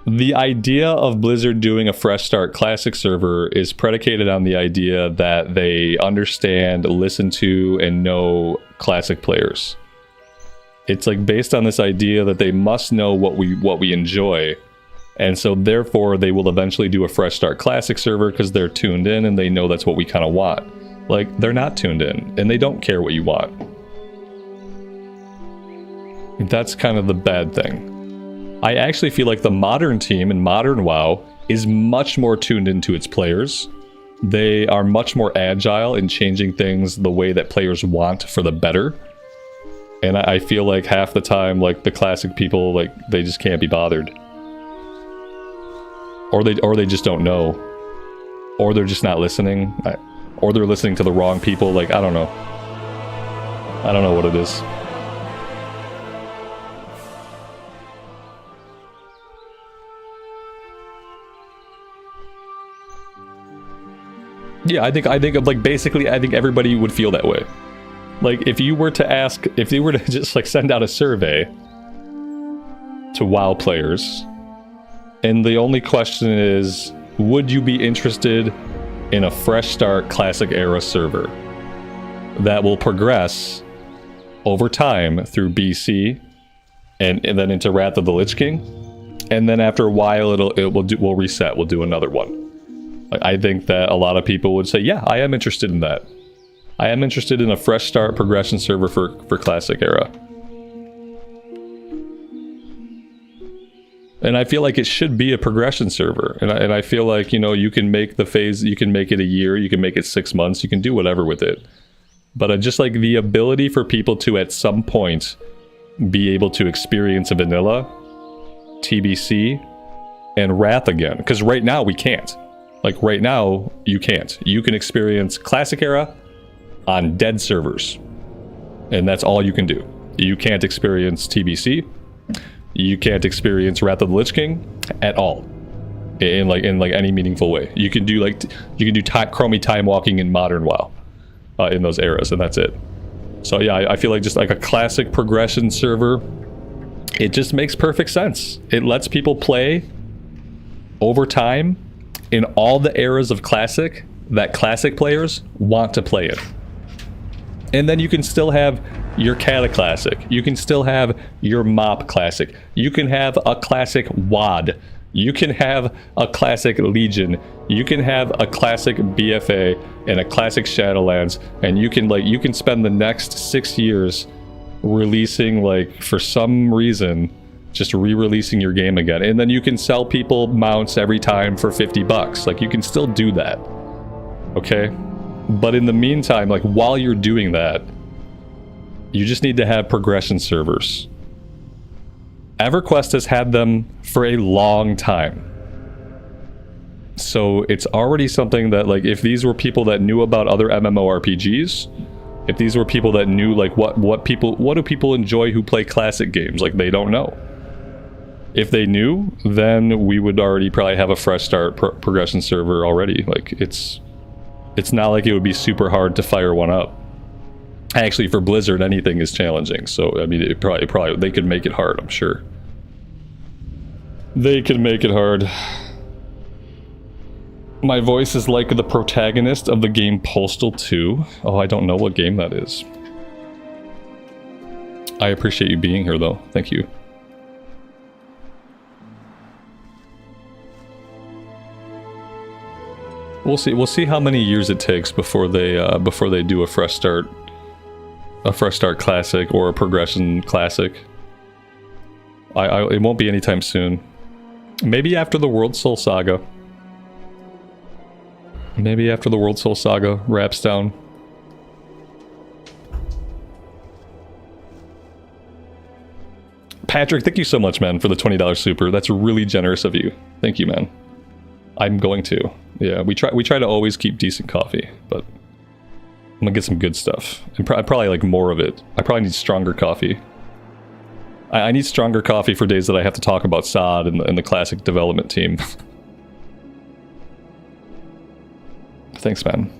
the idea of Blizzard doing a fresh start Classic server is predicated on the idea that they understand, listen to, and know Classic players. It's like based on this idea that they must know what we enjoy, and so therefore they will eventually do a fresh start Classic server because they're tuned in and they know that's what we kind of want. Like, they're not tuned in, and they don't care what you want. That's kind of the bad thing. I actually feel like the modern team in modern WoW is much more tuned into its players. They are much more agile in changing things the way that players want for the better. And I feel like half the time, like, the Classic people, like, they just can't be bothered. Or they just don't know. Or they're just not listening. Or they're listening to the wrong people. Like, I don't know. I don't know what it is. Yeah, I think like basically I think everybody would feel that way. Like, if you were to just like send out a survey to WoW players, and the only question is, would you be interested in a fresh start classic era server that will progress over time through BC and then into Wrath of the Lich King, and then after a while we'll reset. We'll do another one. Like, I think that a lot of people would say, yeah, I am interested in that. I am interested in a fresh start progression server for classic era. And I feel like it should be a progression server. And I feel like, you know, you can make the phase, you can make it a year, you can make it 6 months, you can do whatever with it. But I just like the ability for people to at some point be able to experience a vanilla, TBC, and Wrath again. Because right now we can't. Like right now, you can't. You can experience classic era on dead servers. And that's all you can do. You can't experience TBC. You can't experience Wrath of the Lich King at all, in any meaningful way. You can do chromie time walking in modern WoW, in those eras, and that's it. So yeah, I feel like just like a classic progression server, it just makes perfect sense. It lets people play over time in all the eras of classic that classic players want to play in. And then you can still have your Cata Classic. You can still have your Mop Classic. You can have a classic WAD. You can have a classic Legion. You can have a classic BFA and a classic Shadowlands. And you can spend the next 6 years releasing, like, for some reason, just re-releasing your game again. And then you can sell people mounts every time for $50. Like, you can still do that. Okay? But in the meantime, like, while you're doing that, you just need to have progression servers. EverQuest has had them for a long time. So it's already something that, like, if these were people that knew about other MMORPGs, if these were people that knew, like, what do people enjoy who play classic games, like, they don't know. If they knew, then we would already probably have a fresh start progression server already. Like, it's not like it would be super hard to fire one up. Actually, for Blizzard, anything is challenging. So, I mean, it probably they could make it hard, I'm sure. They could make it hard. My voice is like the protagonist of the game Postal 2. Oh, I don't know what game that is. I appreciate you being here, though. Thank you. We'll see. We'll see how many years it takes before they do a fresh start classic or a progression classic. It won't be anytime soon. Maybe after the World Soul Saga. Maybe after the World Soul Saga wraps down. Patrick, thank you so much, man, for the $20 super. That's really generous of you. Thank you, man. I'm going to. Yeah, we try to always keep decent coffee, but I'm gonna get some good stuff. And I probably like more of it. I probably need stronger coffee. I need stronger coffee for days that I have to talk about SOD and the classic development team. Thanks, man.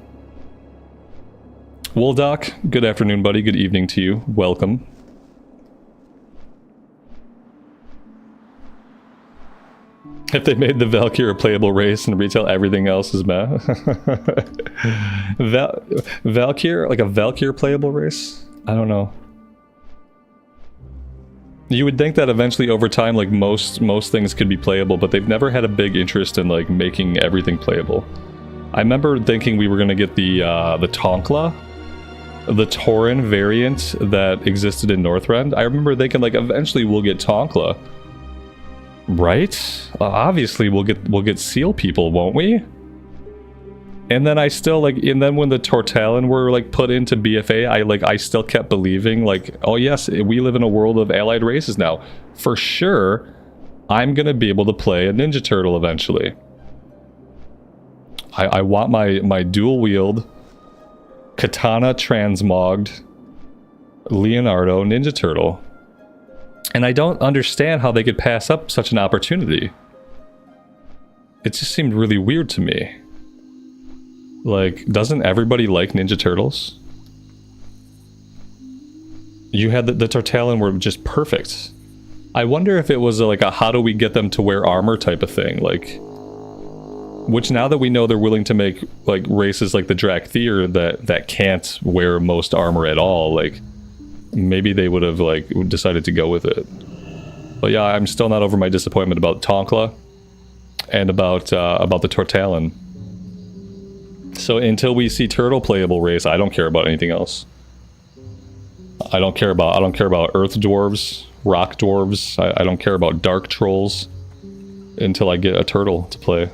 Wooldoc, good afternoon, buddy. Good evening to you. Welcome. If they made the Valkyr a playable race and retail, everything else is meh. Valkyr? Like a Valkyr playable race? I don't know. You would think that eventually over time, like most things could be playable, but they've never had a big interest in like making everything playable. I remember thinking we were gonna get the Tonkla, the Tauren variant that existed in Northrend. I remember thinking like eventually we'll get Tonkla. Right? Obviously we'll get seal people, won't we? And then I still like, and then when the Tortallon were like put into BFA, I still kept believing like, oh yes, we live in a world of allied races now. For sure, I'm gonna be able to play a Ninja Turtle eventually. I want my dual wield katana transmogged Leonardo Ninja Turtle. And I don't understand how they could pass up such an opportunity. It just seemed really weird to me. Like, doesn't everybody like Ninja Turtles? You had the Tortallon were just perfect. I wonder if it was like a how do we get them to wear armor type of thing. Like, Which, now that we know they're willing to make like races like the Drakthir that can't wear most armor at all, like maybe they would have like decided to go with it. But yeah, I'm still not over my disappointment about Tonkla and about the Tortalin. So until we see Turtle playable race, I don't care about anything else. I don't care about Earth Dwarves, Rock Dwarves. I don't care about Dark Trolls until I get a Turtle to play.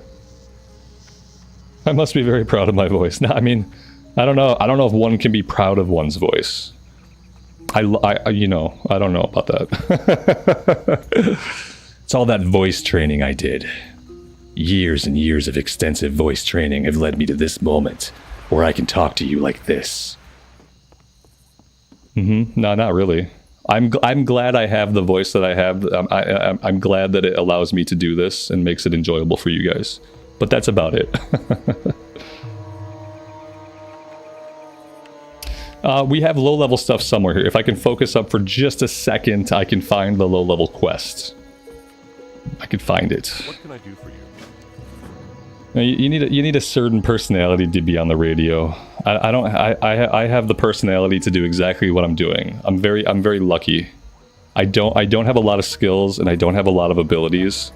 I must be very proud of my voice. No, I mean, I don't know if one can be proud of one's voice. You know, I don't know about that. It's all that voice training I did. Years and years of extensive voice training have led me to this moment where I can talk to you like this. No, not really. I'm glad I have the voice that I have. I'm glad that it allows me to do this and makes it enjoyable for you guys. But that's about it. We have low-level stuff somewhere here. If I can focus up for just a second, I can find the low-level quest. I can find it. What can I do for you? Now, you need a certain personality to be on the radio. I have the personality to do exactly what I'm doing. I'm very lucky. I don't have a lot of skills and I don't have a lot of abilities.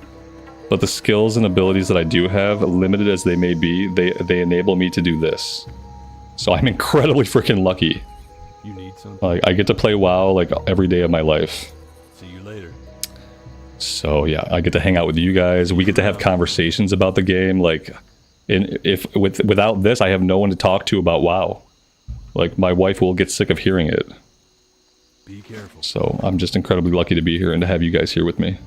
But the skills and abilities that I do have, limited as they may be, they enable me to do this. So I'm incredibly freaking lucky. You need something? Like, I get to play WoW like every day of my life. See you later. So yeah, I get to hang out with you guys. We get to have conversations about the game. Like, without this, I have no one to talk to about WoW. Like, my wife will get sick of hearing it. Be careful. So I'm just incredibly lucky to be here and to have you guys here with me.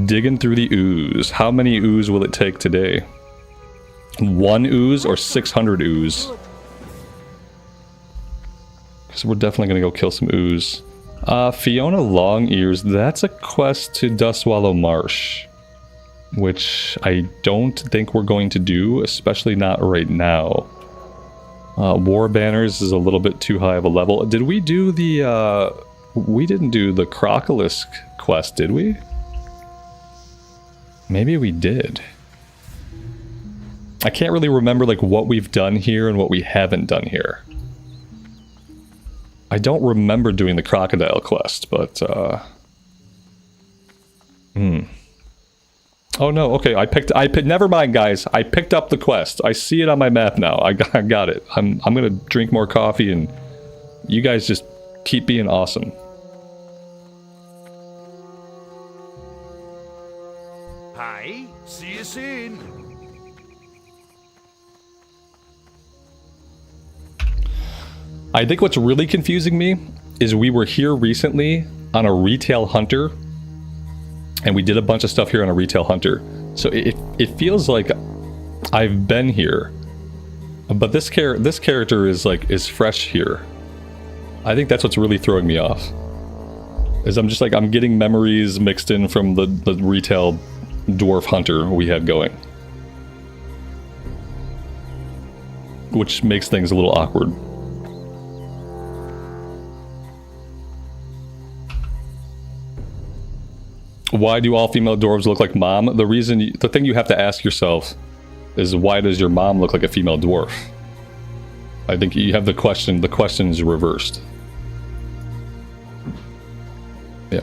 Digging through the ooze. How many ooze will it take today? 1 ooze or 600 ooze? Because we're definitely going to go kill some ooze. Fiona Longears, that's a quest to Dustwallow Marsh. Which I don't think we're going to do, especially not right now. War Banners is a little bit too high of a level. Did we do the... we didn't do the Crocolisk quest, did we? Maybe we did. I can't really remember like what we've done here and what we haven't done here. I don't remember doing the crocodile quest, but Oh no, okay, I picked never mind guys. I picked up the quest. I see it on my map now. I got it. I'm going to drink more coffee and you guys just keep being awesome. Hi, see you soon. I think what's really confusing me is we were here recently on a retail hunter and we did a bunch of stuff here on a retail hunter. So it feels like I've been here, but this character is fresh here. I think that's what's really throwing me off. Is I'm getting memories mixed in from the retail dwarf hunter we had going, which makes things a little awkward. Why do all female dwarves look like mom? The thing you have to ask yourself is, why does your mom look like a female dwarf? I think you have the question is reversed. Yeah.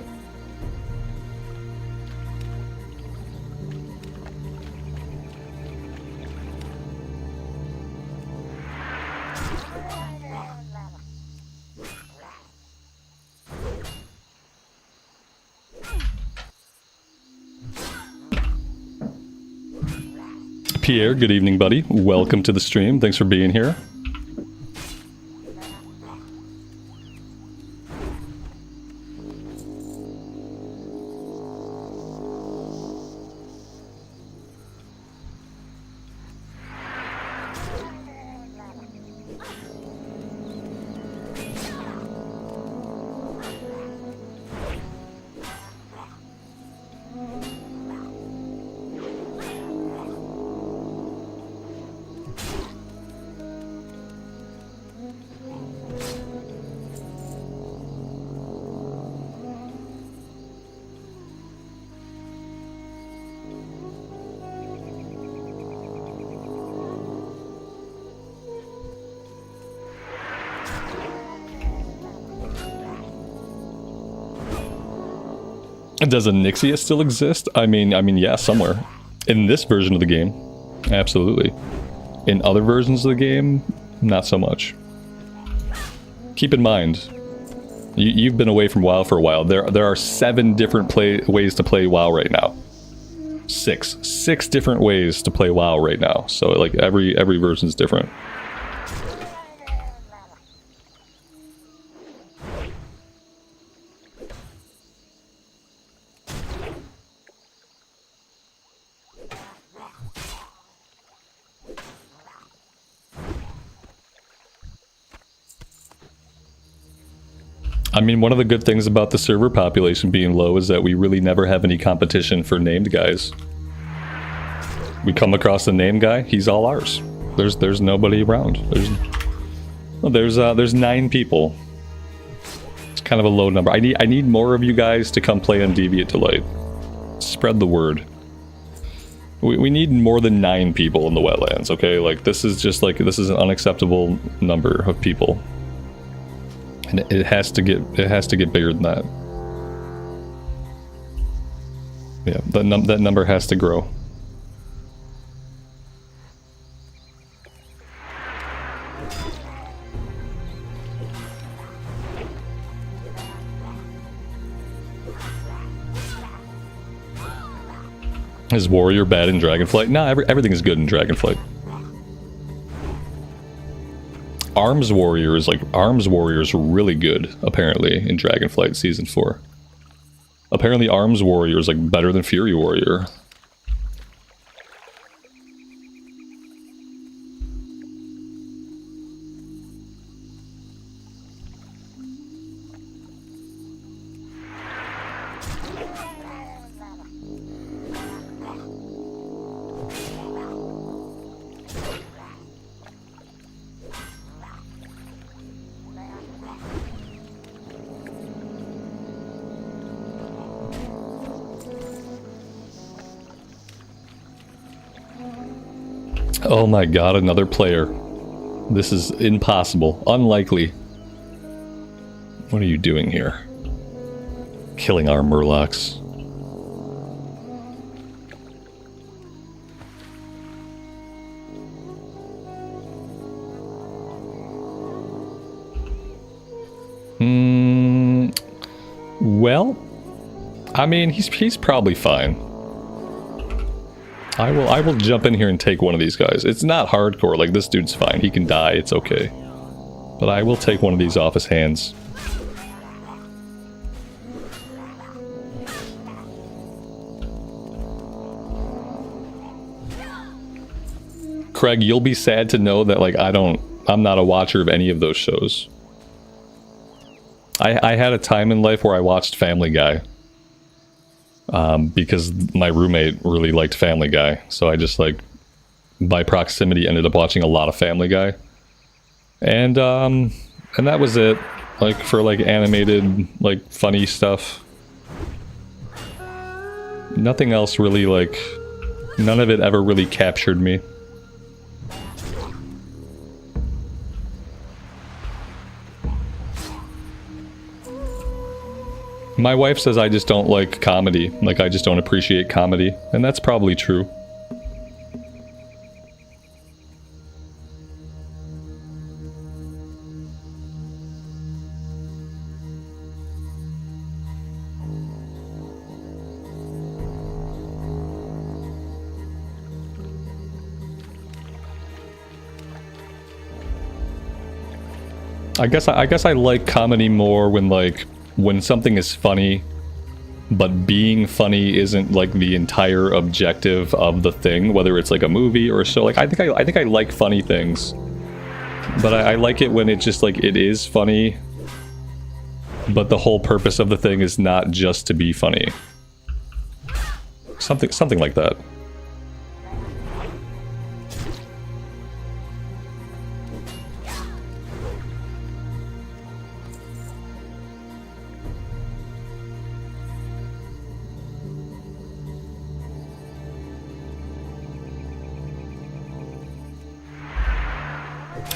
Pierre, good evening, buddy. Welcome to the stream. Thanks for being here. Does Onyxia still exist? I mean, yeah, somewhere. In this version of the game, absolutely. In other versions of the game, not so much. Keep in mind, you've been away from WoW for a while. There are 7 different ways to play WoW right now. 6 different ways to play WoW right now. So like every version is different. I mean, one of the good things about the server population being low is that we really never have any competition for named guys. We come across a named guy, he's all ours. There's nobody around. There's 9 people. It's kind of a low number. I need more of you guys to come play on Deviate Delight. Spread the word. We need more than 9 people in the wetlands, okay? Like, this is an unacceptable number of people. And it has to get bigger than that. Yeah, that number has to grow. Is Warrior bad in Dragonflight? No, everything is good in Dragonflight. Arms Warrior is really good, apparently, in Dragonflight Season 4. Apparently Arms Warrior is like better than Fury Warrior. Oh my god, another player. This is impossible. Unlikely. What are you doing here? Killing our Murlocs. Well, I mean, he's probably fine. I will jump in here and take one of these guys. It's not hardcore, like this dude's fine. He can die, it's okay. But I will take one of these off his hands. Craig, you'll be sad to know that like I'm not a watcher of any of those shows. I had a time in life where I watched Family Guy. Because my roommate really liked Family Guy, so I just like by proximity ended up watching a lot of Family Guy, and that was it. Like for like animated like funny stuff, nothing else really, like none of it ever really captured me. My wife says I just don't like comedy, like I just don't appreciate comedy, and that's probably true. I guess I like comedy more when something is funny, but being funny isn't like the entire objective of the thing, whether it's like a movie or a show. Like I think I like funny things, but I like it when it just like it is funny, but the whole purpose of the thing is not just to be funny. Something like that.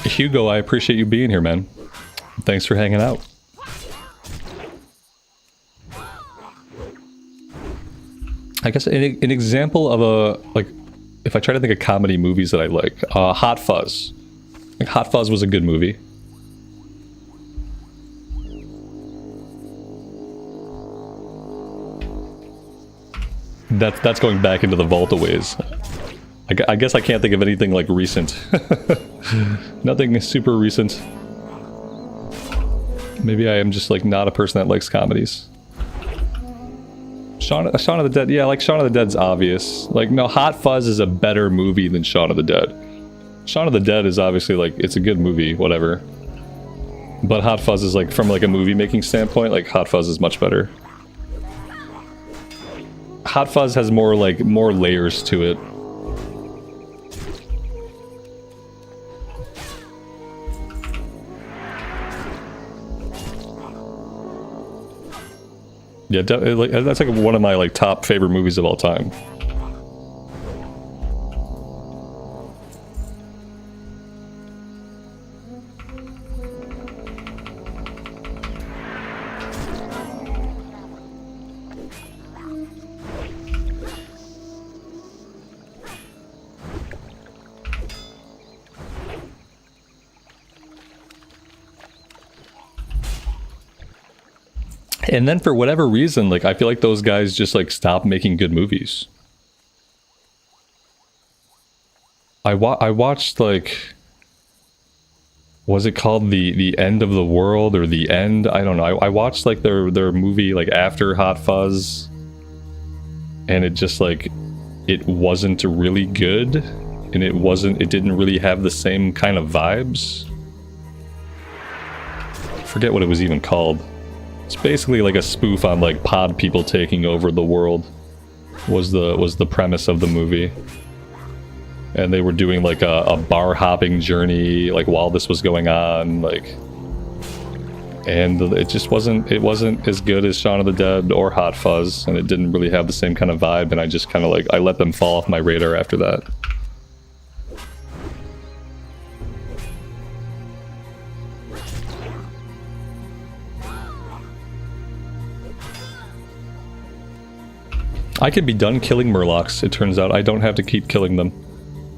Hugo, I appreciate you being here, man. Thanks for hanging out. I guess an example of a, like, if I try to think of comedy movies that I like, Hot Fuzz. Like, Hot Fuzz was a good movie. That's going back into the vault a ways. I guess I can't think of anything like recent. Nothing super recent. Maybe I am just like not a person that likes comedies. Shaun of the Dead, yeah, like Shaun of the Dead's obvious. Like, no, Hot Fuzz is a better movie than Shaun of the Dead. Shaun of the Dead is obviously like, it's a good movie, whatever. But Hot Fuzz is like, from like a movie making standpoint, like Hot Fuzz is much better. Hot Fuzz has more layers to it. Yeah, that's like one of my like top favorite movies of all time. And then for whatever reason, like, I feel like those guys just like stopped making good movies. I watched like, was it called the End of the World or The End? I don't know. I watched like their movie like after Hot Fuzz, and it just like, it wasn't really good, and it didn't really have the same kind of vibes. I forget what it was even called. It's basically like a spoof on like pod people taking over the world, was the premise of the movie. And they were doing like a bar hopping journey like while this was going on, like, and it just wasn't as good as Shaun of the Dead or Hot Fuzz, and it didn't really have the same kind of vibe, and I just kind of like, I let them fall off my radar after that. I could be done killing Murlocs. It turns out I don't have to keep killing them.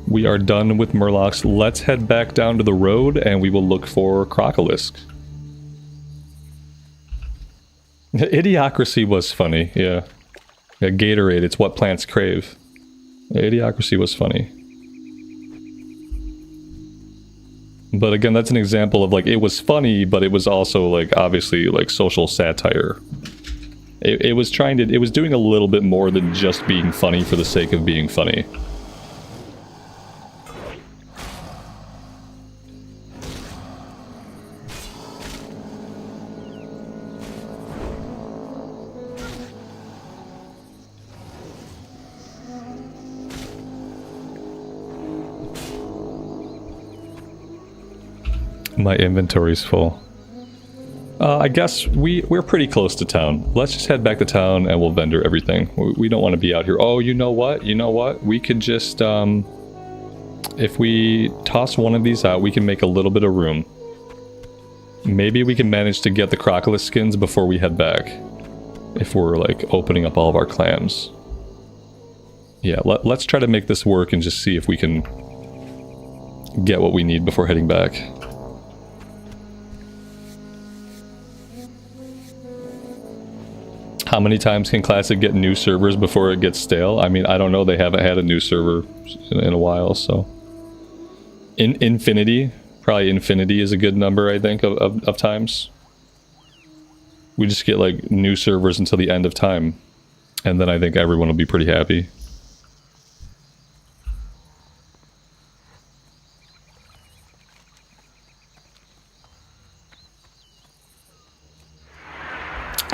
We are done with Murlocs. Let's head back down to the road and we will look for Crocolisk. Idiocracy was funny, yeah. Yeah, Gatorade, it's what plants crave. Yeah, Idiocracy was funny. But again, that's an example of like, it was funny, but it was also like, obviously like social satire. It was doing a little bit more than just being funny for the sake of being funny. My inventory's full. I guess we're pretty close to town. Let's just head back to town and we'll vendor everything. We don't want to be out here. Oh, you know what? You know what? We could just, if we toss one of these out, we can make a little bit of room. Maybe we can manage to get the Crocolisk skins before we head back. If we're, like, opening up all of our clams. Yeah, let's try to make this work and just see if we can get what we need before heading back. How many times can Classic get new servers before it gets stale? I mean, I don't know. They haven't had a new server in a while, so... Infinity? Probably infinity is a good number, I think, of times. We just get, like, new servers until the end of time. And then I think everyone will be pretty happy.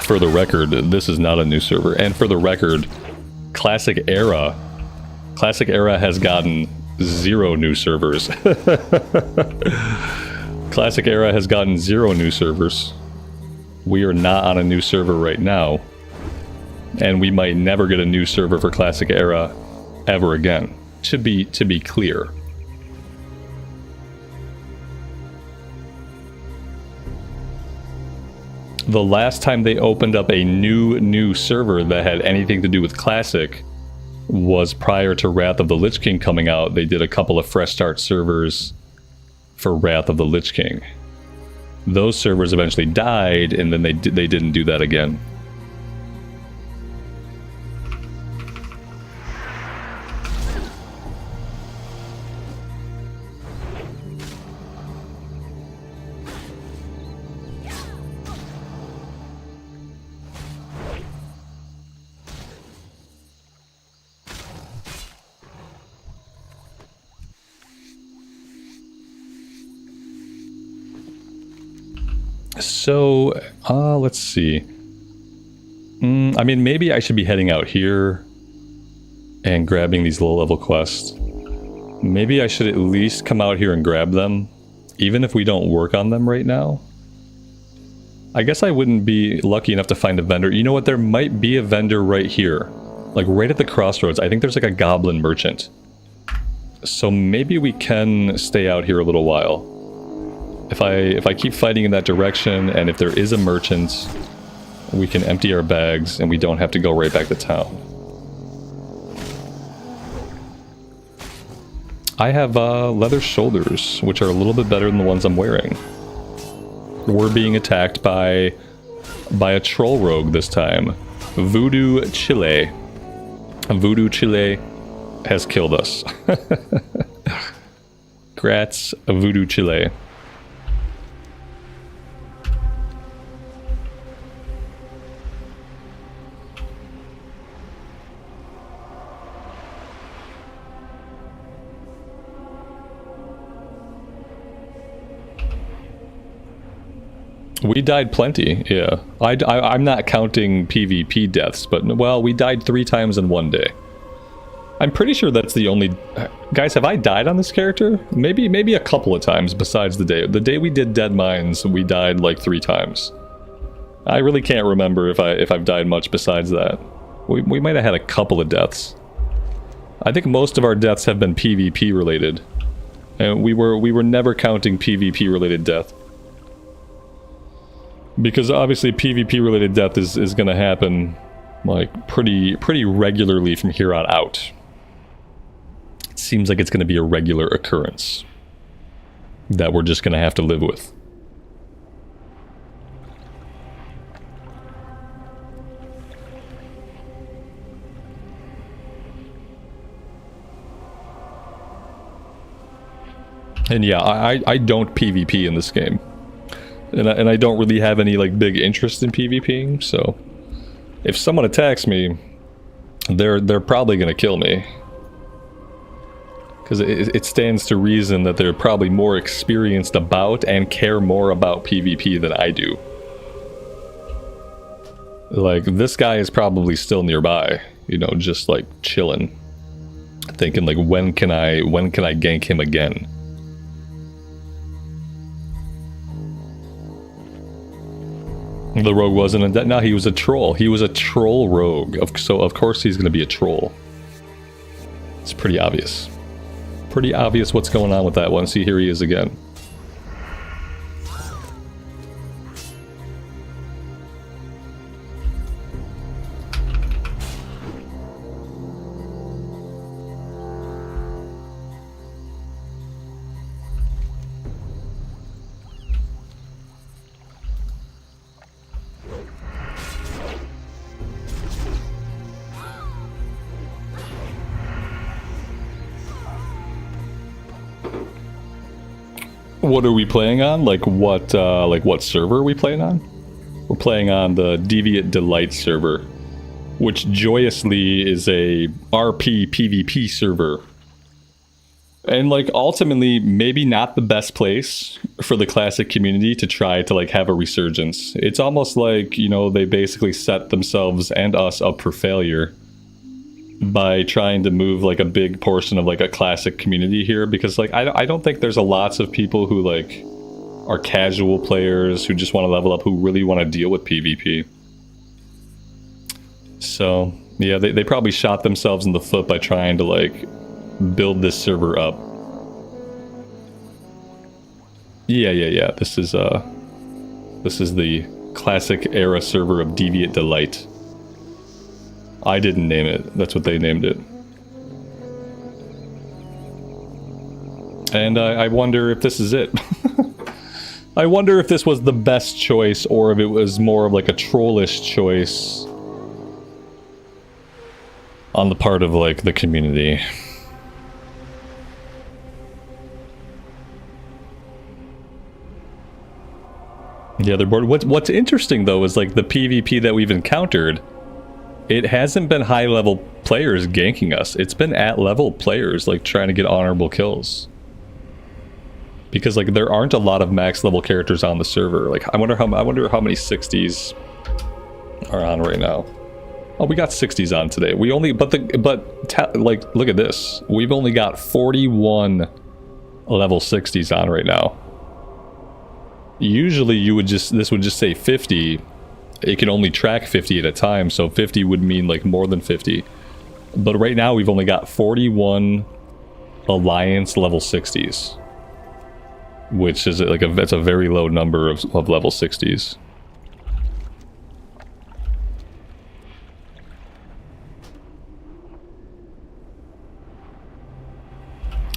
For the record, this is not a new server. And for the record, Classic Era has gotten 0 new servers. Classic Era has gotten 0 new servers. We are not on a new server right now. And we might never get a new server for Classic Era ever again. To be clear. the last time they opened up a new server that had anything to do with Classic was prior to Wrath of the Lich King coming out. They did a couple of fresh start servers for Wrath of the Lich King. Those servers eventually died, and then they didn't do that again. So, let's see. I mean, maybe I should be heading out here and grabbing these low-level quests. Maybe I should at least come out here and grab them, even if we don't work on them right now. I guess I wouldn't be lucky enough to find a vendor. You know what? There might be a vendor right here. Like, right at the crossroads. I think there's like a goblin merchant. So maybe we can stay out here a little while. If I keep fighting in that direction, and if there is a merchant, we can empty our bags and we don't have to go right back to town. I have leather shoulders, which are a little bit better than the ones I'm wearing. We're being attacked by a troll rogue this time. Voodoo Chile. Voodoo Chile has killed us. Grats, Voodoo Chile. We died plenty, yeah. I'm not counting PvP deaths, but, well, we died 3 times in one day. I'm pretty sure that's the only... Guys, have I died on this character? Maybe a couple of times besides the day. The day we did Dead Mines, we died like 3 times. I really can't remember if I've died much besides that. We might have had a couple of deaths. I think most of our deaths have been PvP related. And we were never counting PvP related death. Because obviously PvP related death is going to happen like pretty regularly from here on out. It seems like it's going to be a regular occurrence that we're just going to have to live with. And yeah, I don't PvP in this game. And I don't really have any like big interest in PvPing, so if someone attacks me, they're probably gonna kill me. Because it stands to reason that they're probably more experienced about and care more about PvP than I do. Like, this guy is probably still nearby, you know, just like chilling. Thinking like, when can I gank him again? The rogue wasn't a dead. No, he was a troll. He was a troll rogue. So of course he's going to be a troll. It's pretty obvious. Pretty obvious what's going on with that one. See, here he is again. What are we playing on? Like what server are we playing on? We're playing on the Deviate Delight Server, which joyously is a RP PvP server. And like ultimately maybe not the best place for the classic community to try to like have a resurgence. It's almost like, you know, they basically set themselves and us up for failure by trying to move like a big portion of like a classic community here, because like I don't think there's lots of people who like are casual players who just want to level up, who really want to deal with PvP. So yeah, they probably shot themselves in the foot by trying to like build this server up. Yeah. This is the Classic era server of Deviate Delight. I didn't name it. That's what they named it. And I wonder if this is it. I wonder if this was the best choice or if it was more of like a trollish choice on the part of like the community. The other board. What's interesting though is like the PvP that we've encountered, it hasn't been high level players ganking us. It's been at level players like trying to get honorable kills. Because like there aren't a lot of max level characters on the server. Like I wonder how many 60s are on right now. Oh, we got 60s on today. We only like look at this. We've only got 41 level 60s on right now. Usually this would just say 50. It can only track 50 at a time, so 50 would mean like more than 50. But right now we've only got 41 Alliance level 60s. Which is like that's a very low number of level 60s.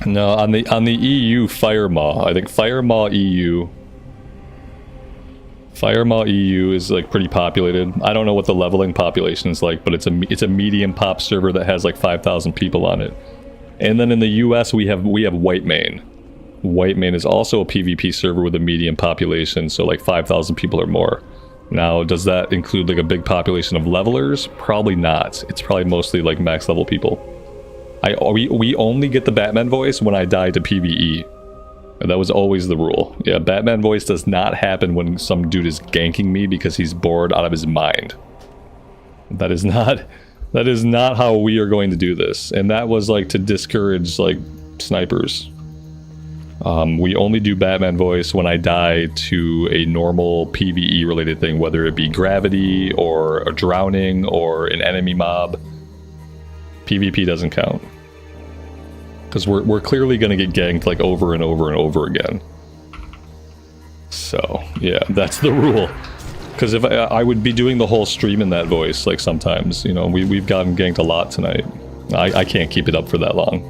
No, on the EU Firemaw, I think Firemaw EU is like pretty populated. I don't know what the leveling population is like, but it's a medium pop server that has like 5,000 people on it. And then in the US we have Whitemane. Whitemane is also a PvP server with a medium population, so like 5,000 people or more. Now, does that include like a big population of levelers? Probably not. It's probably mostly like max level people. We only get the Batman voice when I die to PvE. And that was always the rule. Yeah, Batman voice does not happen when some dude is ganking me because he's bored out of his mind. That is not how we are going to do this. And that was like to discourage like snipers. We only do Batman voice when I die to a normal PvE related thing, whether it be gravity or a drowning or an enemy mob. PvP doesn't count. Because we're clearly going to get ganked like over and over and over again. So, yeah, that's the rule. Because if I would be doing the whole stream in that voice, like sometimes, you know, we've gotten ganked a lot tonight. I can't keep it up for that long.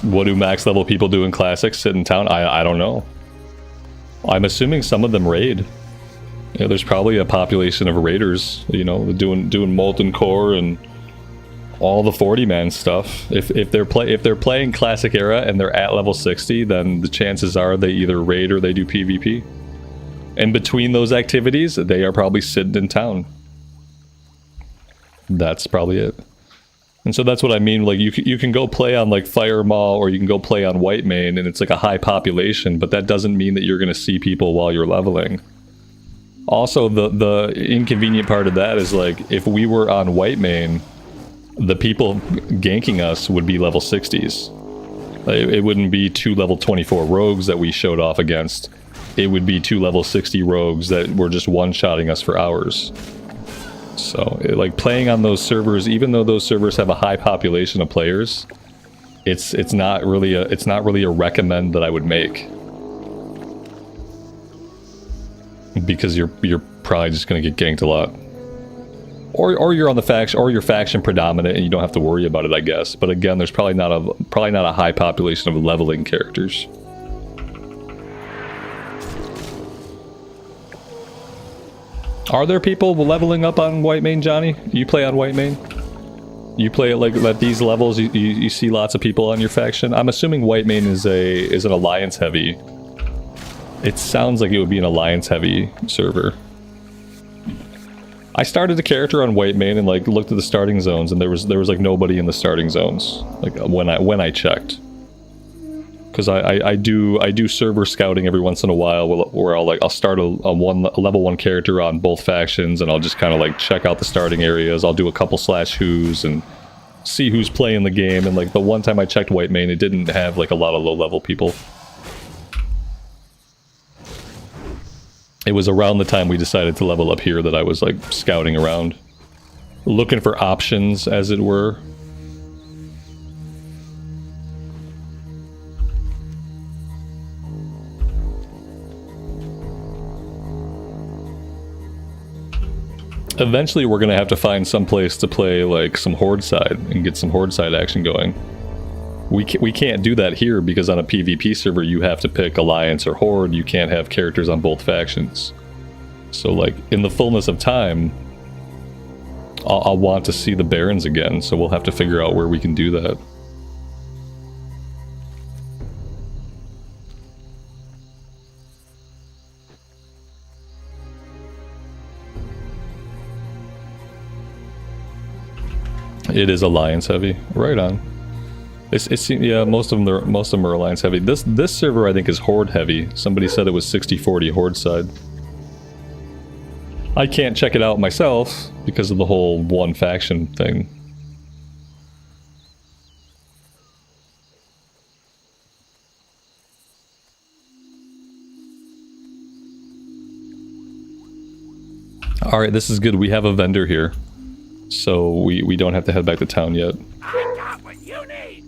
What do max level people do in classics? Sit in town? I don't know. I'm assuming some of them raid. You know, there's probably a population of raiders, you know, doing Molten Core and all the 40-man stuff. If they're playing classic era and they're at level 60, then the chances are they either raid or they do PvP. And between those activities, they are probably sitting in town. That's probably it. And so that's what I mean, like you can go play on like Firemaw or you can go play on Whitemane and it's like a high population, but that doesn't mean that you're going to see people while you're leveling. Also, the inconvenient part of that is like if we were on Whitemane, the people ganking us would be level 60s. It wouldn't be 2 level 24 rogues that we showed off against. It would be 2 level 60 rogues that were just one-shotting us for hours. So, like, playing on those servers, even though those servers have a high population of players, it's not really a recommend that I would make. Because you're probably just gonna get ganked a lot. Or you're on the faction, or you're faction predominant and you don't have to worry about it, I guess. But again, there's probably not a high population of leveling characters. Are there people leveling up on Whitemane, Johnny? You play on Whitemane? You play it like at these levels, you see lots of people on your faction? I'm assuming Whitemane is an alliance heavy. It sounds like it would be an alliance heavy server. I started a character on Whitemane and like looked at the starting zones and there was like nobody in the starting zones. Like when I checked. Because I do server scouting every once in a while where I'll start a level 1 character on both factions and I'll just kind of like check out the starting areas. I'll do a couple /whos and see who's playing the game. And like the one time I checked Whitemane, it didn't have like a lot of low level people. It was around the time we decided to level up here that I was like scouting around, looking for options, as it were. Eventually, we're gonna have to find some place to play like some horde side and get some horde side action going. We can't do that here because on a PvP server you have to pick alliance or horde. You can't have characters on both factions. So like in the fullness of time, I'll want to see the barons again. So we'll have to figure out where we can do that. It is alliance heavy, right on. It's yeah, most of them are alliance heavy. This server I think is horde heavy. Somebody said it was 60-40 horde side. I can't check it out myself because of the whole one faction thing. All right, this is good. We have a vendor here. So we don't have to head back to town yet. I got what you need.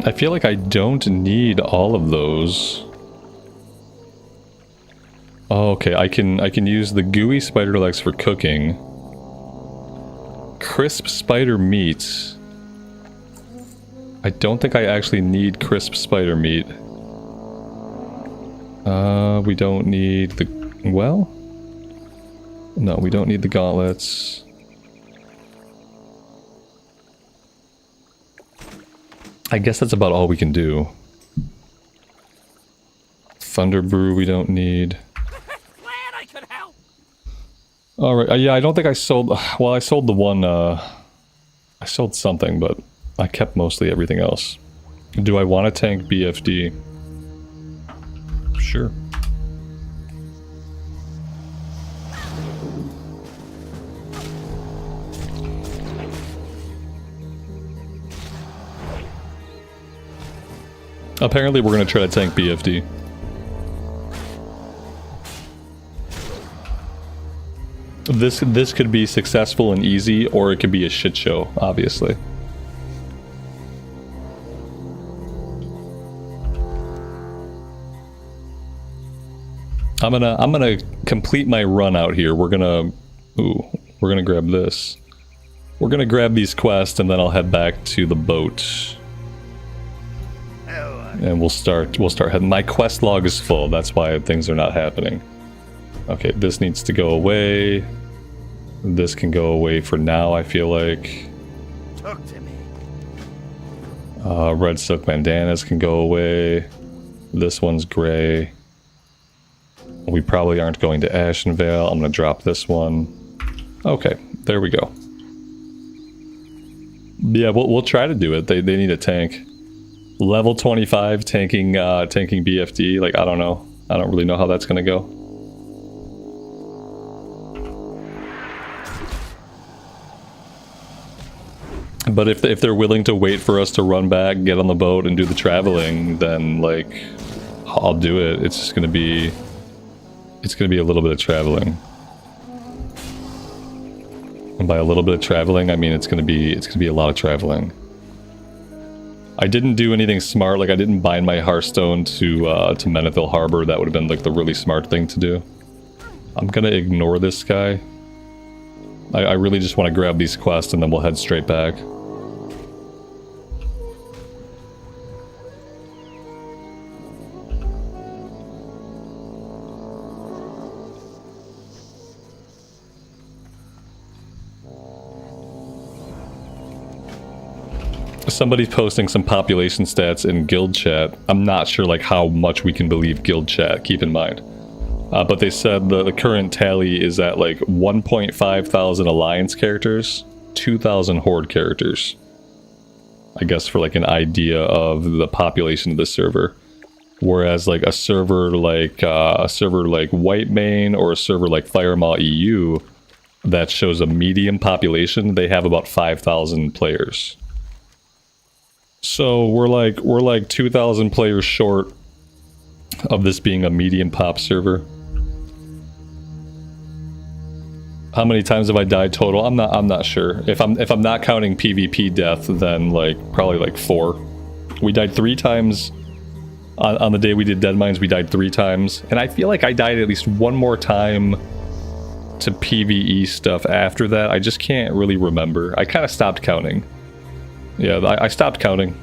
I feel like I don't need all of those. Oh, okay, I can use the gooey spider legs for cooking. Crisp spider meat. I don't think I actually need crisp spider meat. We don't need the... well? No, we don't need the gauntlets. I guess that's about all we can do. Thunder brew we don't need. Glad I could help. Alright, yeah, I don't think I sold... well, I sold the one, I sold something, but I kept mostly everything else. Do I want to tank BFD? Sure. Apparently we're going to try to tank BFD. This could be successful and easy, or it could be a shit show, obviously. I'm gonna complete my run out here. We're gonna grab this. We're gonna grab these quests and then I'll head back to the boat. And we'll start heading. My quest log is full, that's why things are not happening. Okay, this needs to go away. This can go away for now, I feel like. Talk to me. Red silk bandanas can go away. This one's gray. We probably aren't going to Ashenvale. I'm gonna drop this one. Okay, there we go. Yeah, we'll try to do it. They need a tank. Level 25 tanking BFD, like, I don't know. I don't really know how that's gonna go. But if they're willing to wait for us to run back, get on the boat, and do the traveling, then, like, I'll do it. It's just gonna be... it's gonna be a little bit of traveling. And by a little bit of traveling, I mean it's gonna be a lot of traveling. I didn't do anything smart, like I didn't bind my Hearthstone to Menethil Harbor. That would have been like the really smart thing to do. I'm gonna ignore this guy. I really just want to grab these quests and then we'll head straight back. Somebody's posting some population stats in guild chat. I'm not sure like how much we can believe guild chat, keep in mind. But they said the current tally is at like 1.5 thousand Alliance characters, 2,000 Horde characters. I guess for like an idea of the population of the server. Whereas like a server like Whitemane or a server like Firemaw EU that shows a medium population, they have about 5,000 players. So we're like 2,000 players short of this being a medium pop server. How many times have I died total? I'm not sure. If I'm not counting PvP death, then like probably like 4. We died 3 times on the day we did Deadmines. We died 3 times, and I feel like I died at least one more time to PvE stuff after that. I just can't really remember. I kind of stopped counting. Yeah, I stopped counting.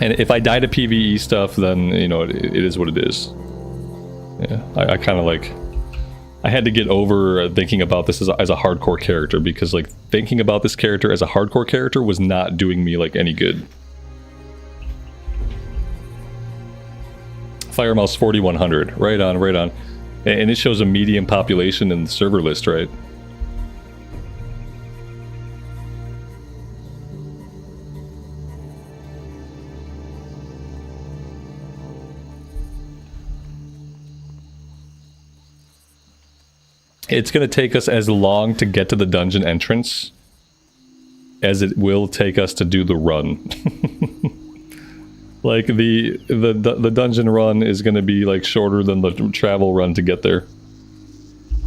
And if I die to PvE stuff, then you know it is what it is. Yeah, I kind of like. I had to get over thinking about this as a hardcore character, because like thinking about this character as a hardcore character was not doing me like any good. Fire Mouse 4100, right on, right on. And it shows a medium population in the server list, right? It's going to take us as long to get to the dungeon entrance as it will take us to do the run. Like the dungeon run is going to be like shorter than the travel run to get there.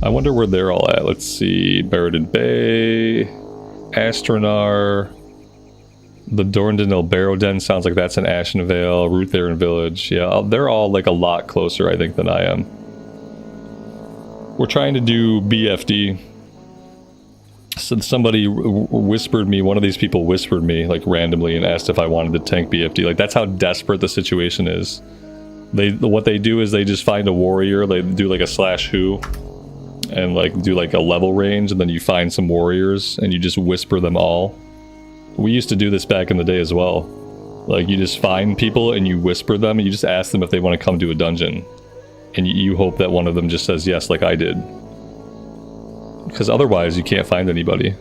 I wonder where they're all at. Let's see. Barradin Bay, Astronar, the Dorndon Barrow Den sounds like that's in Ashenvale, Rutharen Village. Yeah, they're all like a lot closer, I think, than I am. We're trying to do BFD. So somebody whispered me, one of these people whispered me like randomly and asked if I wanted to tank BFD. Like that's how desperate the situation is. What they do is they just find a warrior, they do like a /who and like do like a level range, and then you find some warriors and you just whisper them all. We used to do this back in the day as well. Like you just find people and you whisper them and you just ask them if they want to come to a dungeon. And you hope that one of them just says yes, like I did. Because otherwise, you can't find anybody.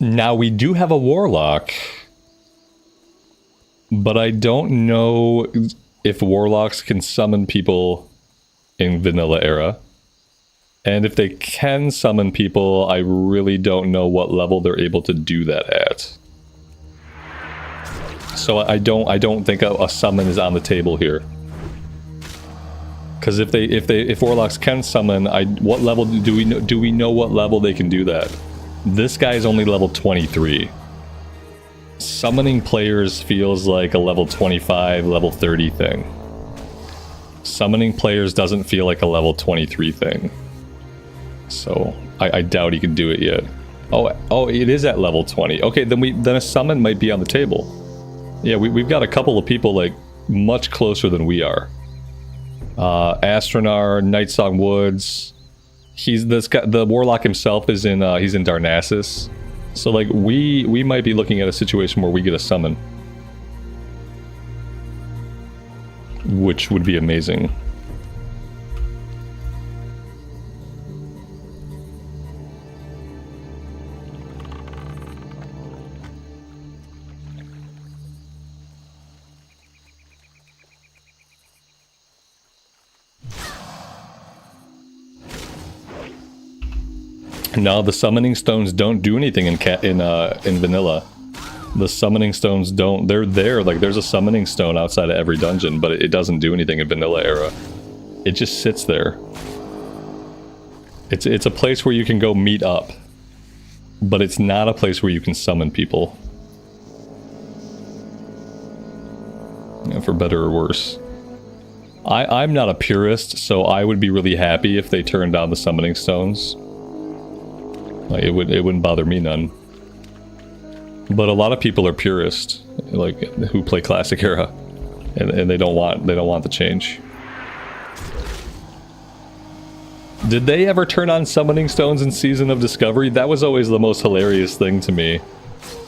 Now, we do have a warlock, but I don't know if warlocks can summon people in vanilla era. And if they can summon people, I really don't know what level they're able to do that at. So I don't think a summon is on the table here. Because if warlocks can summon, what level do we know what level they can do that? This guy's only level 23. Summoning players feels like a level 25, level 30 thing. Summoning players doesn't feel like a level 23 thing. So I doubt he can do it yet. Oh, it is at level 20. Okay, then a summon might be on the table. Yeah, we've got a couple of people like much closer than we are. Astronar, Nightsong Woods. The warlock himself is in he's in Darnassus. So like we might be looking at a situation where we get a summon, which would be amazing. No, the summoning stones don't do anything in vanilla. The summoning stones don't. They're there. Like there's a summoning stone outside of every dungeon, but it doesn't do anything in vanilla era. It just sits there. It's a place where you can go meet up, but it's not a place where you can summon people. Yeah, for better or worse. I'm not a purist, so I would be really happy if they turned down the summoning stones. Like, it wouldn't bother me none. But a lot of people are purist, like who play classic era, and they don't want the change. Did they ever turn on summoning stones in Season of Discovery? That was always the most hilarious thing to me.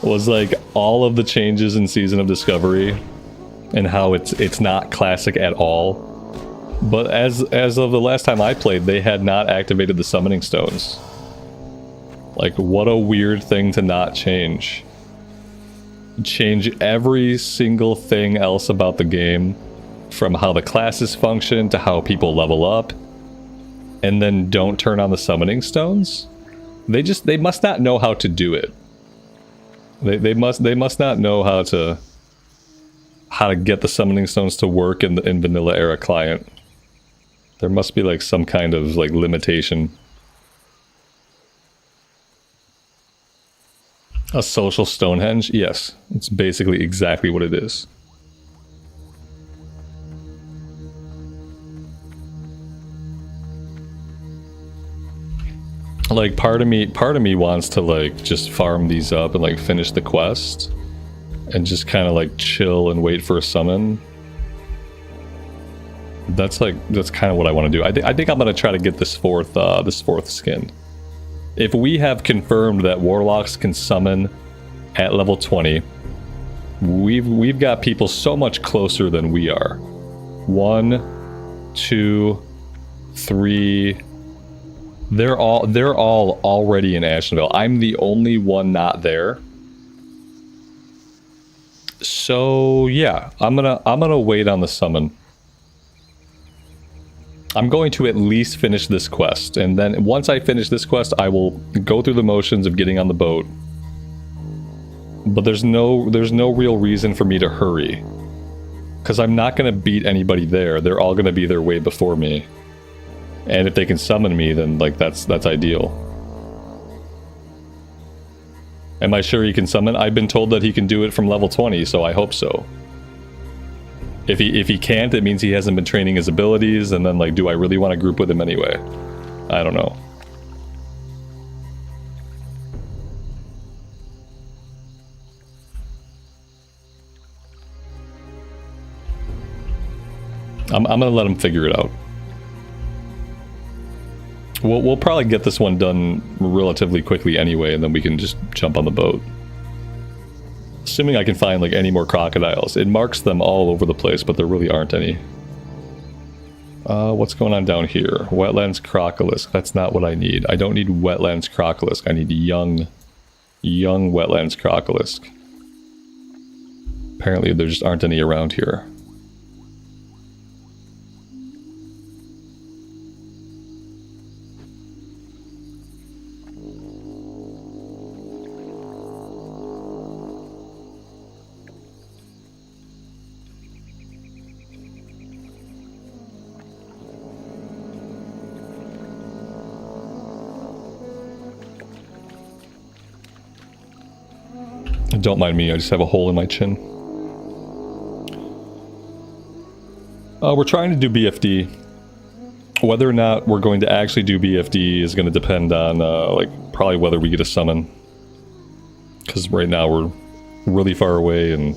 Was like all of the changes in Season of Discovery and how it's not classic at all. But as of the last time I played, they had not activated the summoning stones. Like, what a weird thing to not change. Change every single thing else about the game, from how the classes function to how people level up, and then don't turn on the summoning stones? They must not know how to do it. They must not know how to get the summoning stones to work in vanilla era client. There must be like some kind of like limitation. A social Stonehenge? Yes, it's basically exactly what it is. Like part of me wants to like just farm these up and like finish the quest and just kind of like chill and wait for a summon. That's kind of what I want to do. I think I'm gonna try to get this fourth skin. If we have confirmed that warlocks can summon at level 20, we've got people so much closer than we are. 1, 2, 3. They're all already in Ashenvale. I'm the only one not there. So yeah, I'm gonna wait on the summon. I'm going to at least finish this quest, and then once I finish this quest, I will go through the motions of getting on the boat. But there's no real reason for me to hurry, because I'm not gonna beat anybody there. They're all gonna be there way before me. And if they can summon me, then like that's ideal. Am I sure he can summon? I've been told that he can do it from level 20, so I hope so. If he can't, it means he hasn't been training his abilities, and then like, do I really want to group with him anyway? I don't know. I'm gonna let him figure it out. We'll probably get this one done relatively quickly anyway, and then we can just jump on the boat. Assuming I can find like any more crocodiles. It marks them all over the place, but there really aren't any. What's going on down here? Wetlands crocolisk. That's not what I need. I don't need wetlands crocolisk. I need young wetlands crocolisk. Apparently there just aren't any around here. Don't mind me, I just have a hole in my chin. We're trying to do BFD. Whether or not we're going to actually do BFD is going to depend on, like, probably whether we get a summon. Because right now we're really far away, and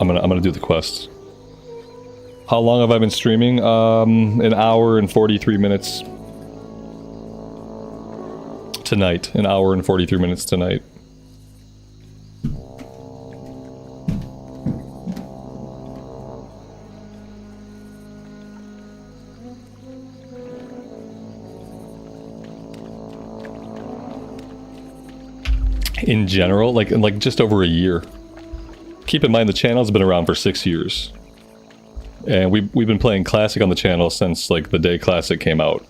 I'm gonna do the quest. How long have I been streaming? An hour and 43 minutes. Tonight. An hour and 43 minutes tonight. In general, like just over a year. Keep in mind the channel's been around for 6 years. And we've been playing Classic on the channel since like the day Classic came out.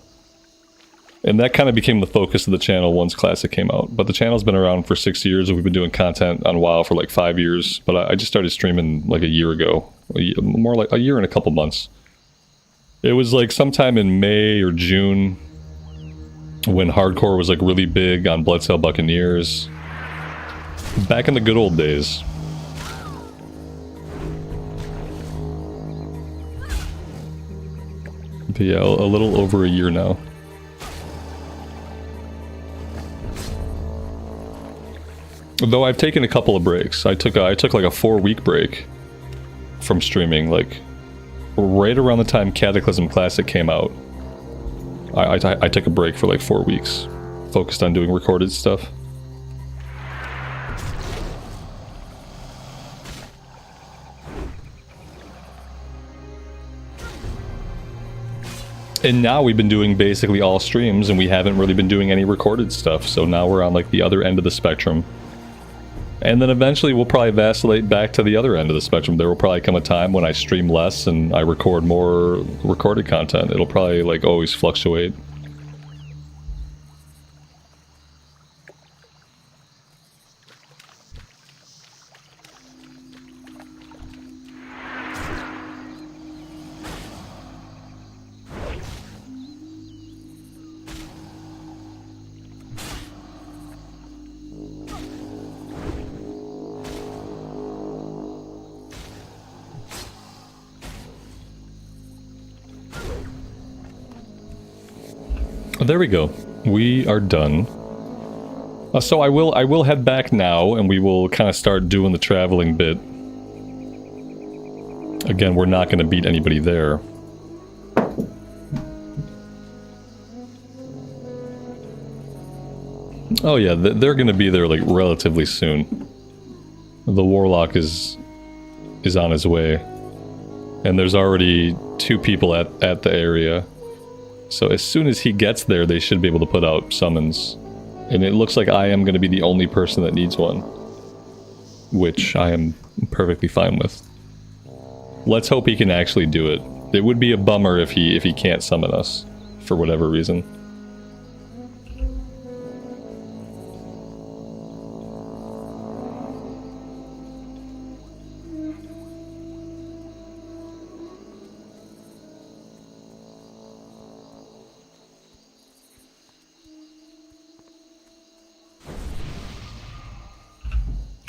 And that kind of became the focus of the channel once Classic came out. But the channel's been around for 6 years, and we've been doing content on WoW for like 5 years. But I just started streaming like a year ago. More like a year and a couple months. It was like sometime in May or June when hardcore was like really big on Bloodsail Buccaneers. Back in the good old days. But yeah, a little over a year now. Though I've taken a couple of breaks. I took like a 4-week break from streaming, like right around the time Cataclysm Classic came out. I took a break for like 4 weeks, focused on doing recorded stuff. And now we've been doing basically all streams, and we haven't really been doing any recorded stuff, so now we're on like the other end of the spectrum. And then eventually we'll probably vacillate back to the other end of the spectrum. There will probably come a time when I stream less and I record more recorded content. It'll probably like always fluctuate. There we go. We are done. So I will head back now, and we will kind of start doing the traveling bit. Again, we're not going to beat anybody there. Oh yeah, they're going to be there like relatively soon. The Warlock is on his way, and there's already 2 people at the area. So as soon as he gets there, they should be able to put out summons. And it looks like I am going to be the only person that needs one, which I am perfectly fine with. Let's hope he can actually do it. It would be a bummer if he can't summon us, for whatever reason.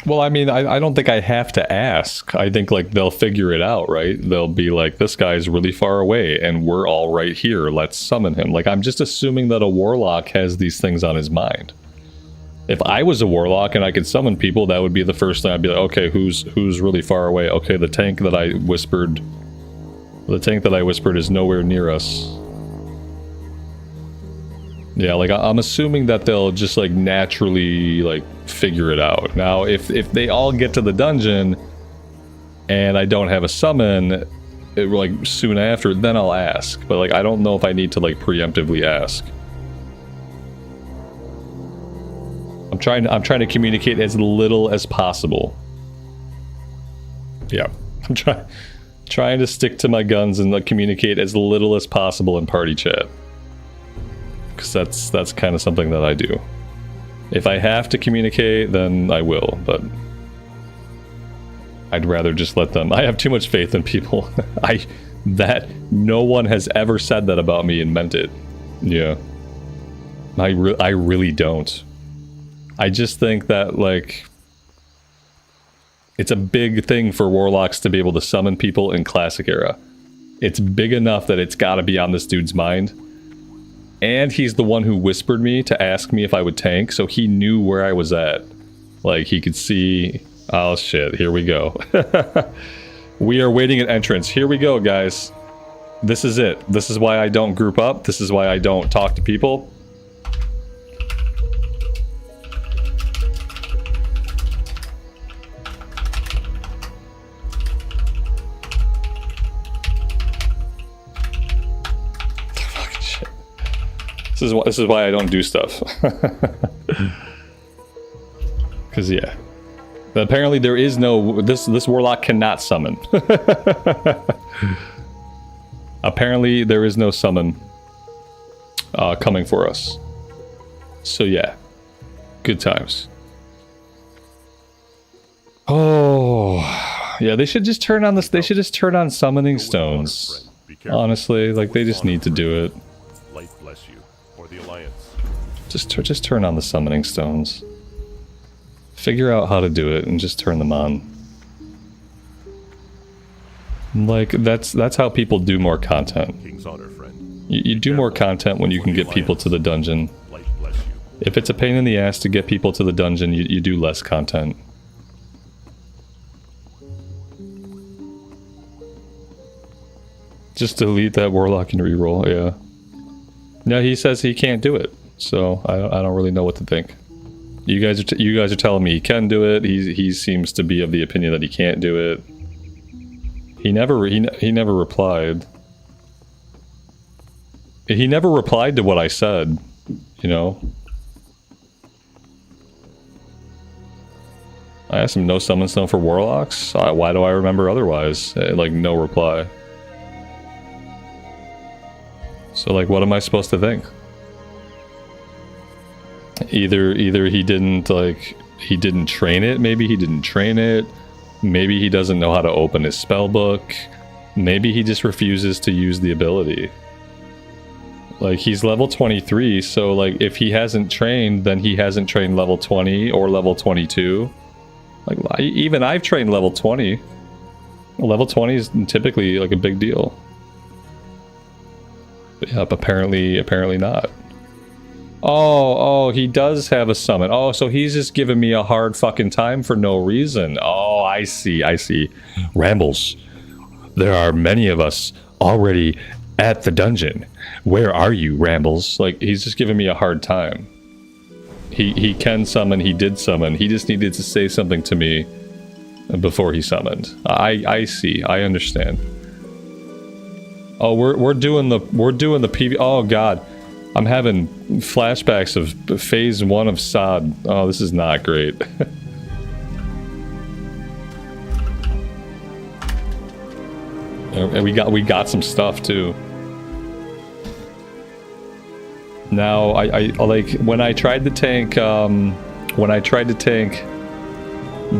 Well, I mean, I don't think I have to ask. I think, like, they'll figure it out, right? They'll be like, this guy's really far away, and we're all right here. Let's summon him. Like, I'm just assuming that a Warlock has these things on his mind. If I was a Warlock and I could summon people, that would be the first thing. I'd be like, okay, who's really far away? Okay, the tank that I whispered is nowhere near us. Yeah, like, I'm assuming that they'll just, like, naturally, like, figure it out. Now, if they all get to the dungeon and I don't have a summon, like, soon after, then I'll ask. But, like, I don't know if I need to, like, preemptively ask. I'm trying to communicate as little as possible. Yeah, I'm trying to stick to my guns and, like, communicate as little as possible in party chat. Because that's kind of something that I do. If I have to communicate, then I will, but I'd rather just let them. I have too much faith in people. That no one has ever said that about me and meant it. Yeah. I really don't. I just think that, like, it's a big thing for Warlocks to be able to summon people in Classic era. It's big enough that it's gotta be on this dude's mind. And he's the one who whispered me to ask me if I would tank, so he knew where I was at. Like, he could see... Oh shit, here we go. We are waiting at entrance. Here we go, guys. This is it. This is why I don't group up. This is why I don't talk to people. This is why I don't do stuff. Because, yeah. Apparently there is no... This Warlock cannot summon. Apparently there is no summon coming for us. So, yeah. Good times. Oh... Yeah, they should just turn on this... They should just turn on summoning stones. Honestly, like, they just need to do it. Light bless you, or the Alliance. Just turn on the summoning stones. Figure out how to do it and just turn them on. Like, that's how people do more content. King's honor, friend. You do more content when you can get people to the dungeon. Light bless you, If it's a pain in the ass to get people to the dungeon, you do less content. Just delete that warlock and reroll, yeah. No, he says he can't do it, so I don't really know what to think. You guys are telling me he can do it. He seems to be of the opinion that he can't do it. He never replied. He never replied to what I said, you know. I asked him no summon stone for warlocks. Why do I remember otherwise? Like no reply. So like, what am I supposed to think? Either he didn't train it. Maybe he didn't train it. Maybe he doesn't know how to open his spell book. Maybe he just refuses to use the ability. Like, he's level 23, so like if he hasn't trained, then he hasn't trained level 20 or level 22. Like, even I've trained level 20. Level 20 is typically like a big deal. But yep, apparently not. Oh, he does have a summon. Oh, so he's just giving me a hard fucking time for no reason. Oh, I see. Rambles. There are many of us already at the dungeon. Where are you, Rambles? Like, he's just giving me a hard time. He can summon, he did summon. He just needed to say something to me before he summoned. I see. I understand. Oh, we're doing the PV. Oh god. I'm having flashbacks of phase 1 of SOD. Oh, this is not great. And we got some stuff too. Now I like when I tried to tank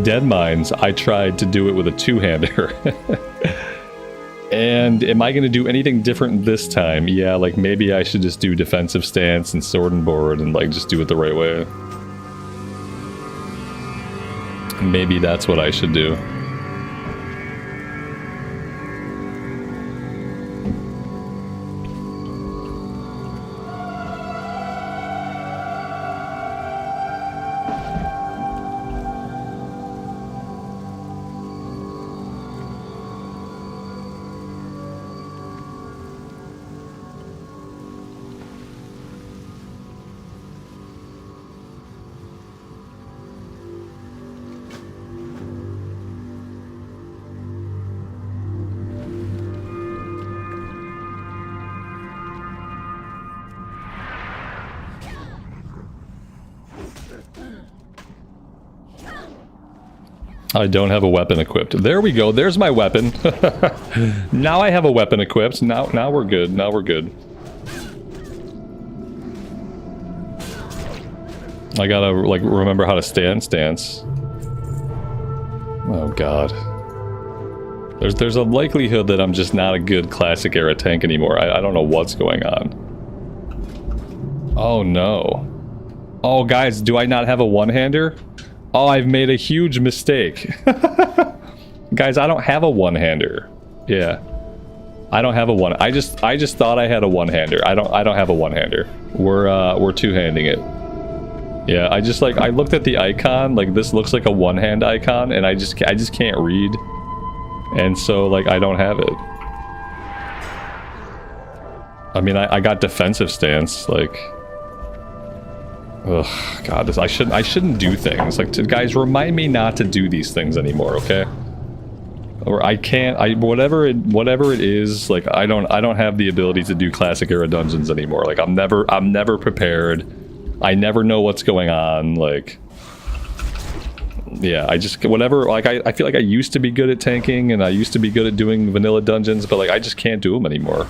Dead Mines, I tried to do it with a two-hander. And am I going to do anything different this time? Yeah, like maybe I should just do defensive stance and sword and board and like just do it the right way. Maybe that's what I should do. I don't have a weapon equipped. There we go. There's my weapon. Now I have a weapon equipped. Now we're good. Now we're good. I gotta like remember how to stance. Oh god. There's a likelihood that I'm just not a good classic era tank anymore. I don't know what's going on. Oh no. Oh guys, do I not have a one-hander? Oh, I've made a huge mistake. Guys, I don't have a one-hander. Yeah. I don't have a one. I just thought I had a one-hander. I don't have a one-hander. We're two-handing it. Yeah, I looked at the icon, like this looks like a one-hand icon, and I just can't read. And so like I don't have it. I mean, I got defensive stance, like ugh, god, I shouldn't do things. Like, guys, remind me not to do these things anymore, okay? Or I can't, whatever it is, like, I don't have the ability to do classic era dungeons anymore. Like, I'm never prepared. I never know what's going on, like... Yeah, I just, whatever, like, I feel like I used to be good at tanking, and I used to be good at doing vanilla dungeons, but, like, I just can't do them anymore.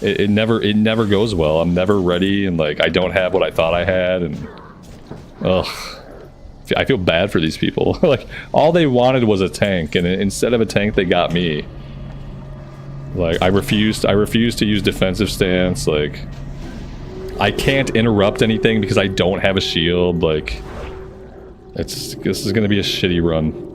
It never goes well. I'm never ready, and like I don't have what I thought I had, and ugh, I feel bad for these people. Like all they wanted was a tank, and instead of a tank, they got me. Like I refused to use defensive stance. Like I can't interrupt anything because I don't have a shield. Like this is gonna be a shitty run.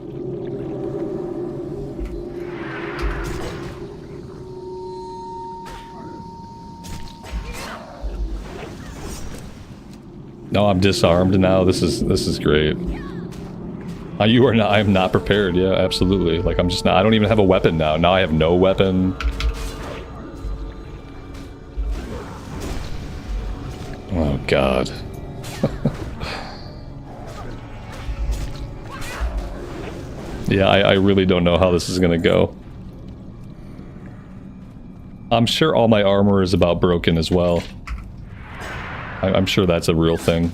No, I'm disarmed now. This is great. You are not. I am not prepared. Yeah, absolutely. Like I'm just not. I don't even have a weapon now. Now I have no weapon. Oh God. Yeah, I really don't know how this is gonna go. I'm sure all my armor is about broken as well. I'm sure that's a real thing.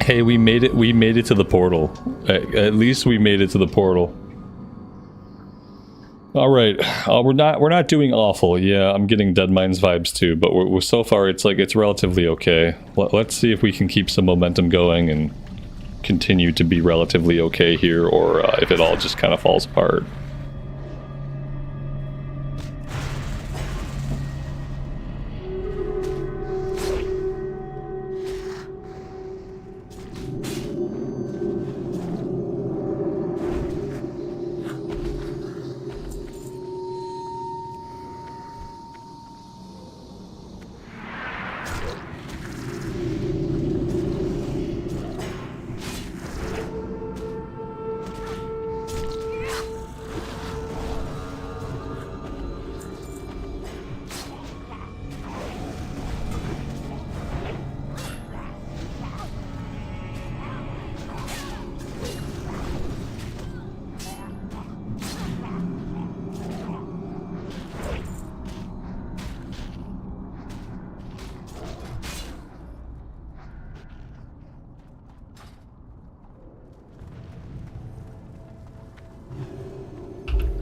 Hey, we made it. We made it to the portal. At least we made it to the portal. All right, we're not doing awful. Yeah, I'm getting Dead Mines vibes too, but we're so far it's like it's relatively okay. Let's see if we can keep some momentum going and continue to be relatively okay here, or if it all just kind of falls apart.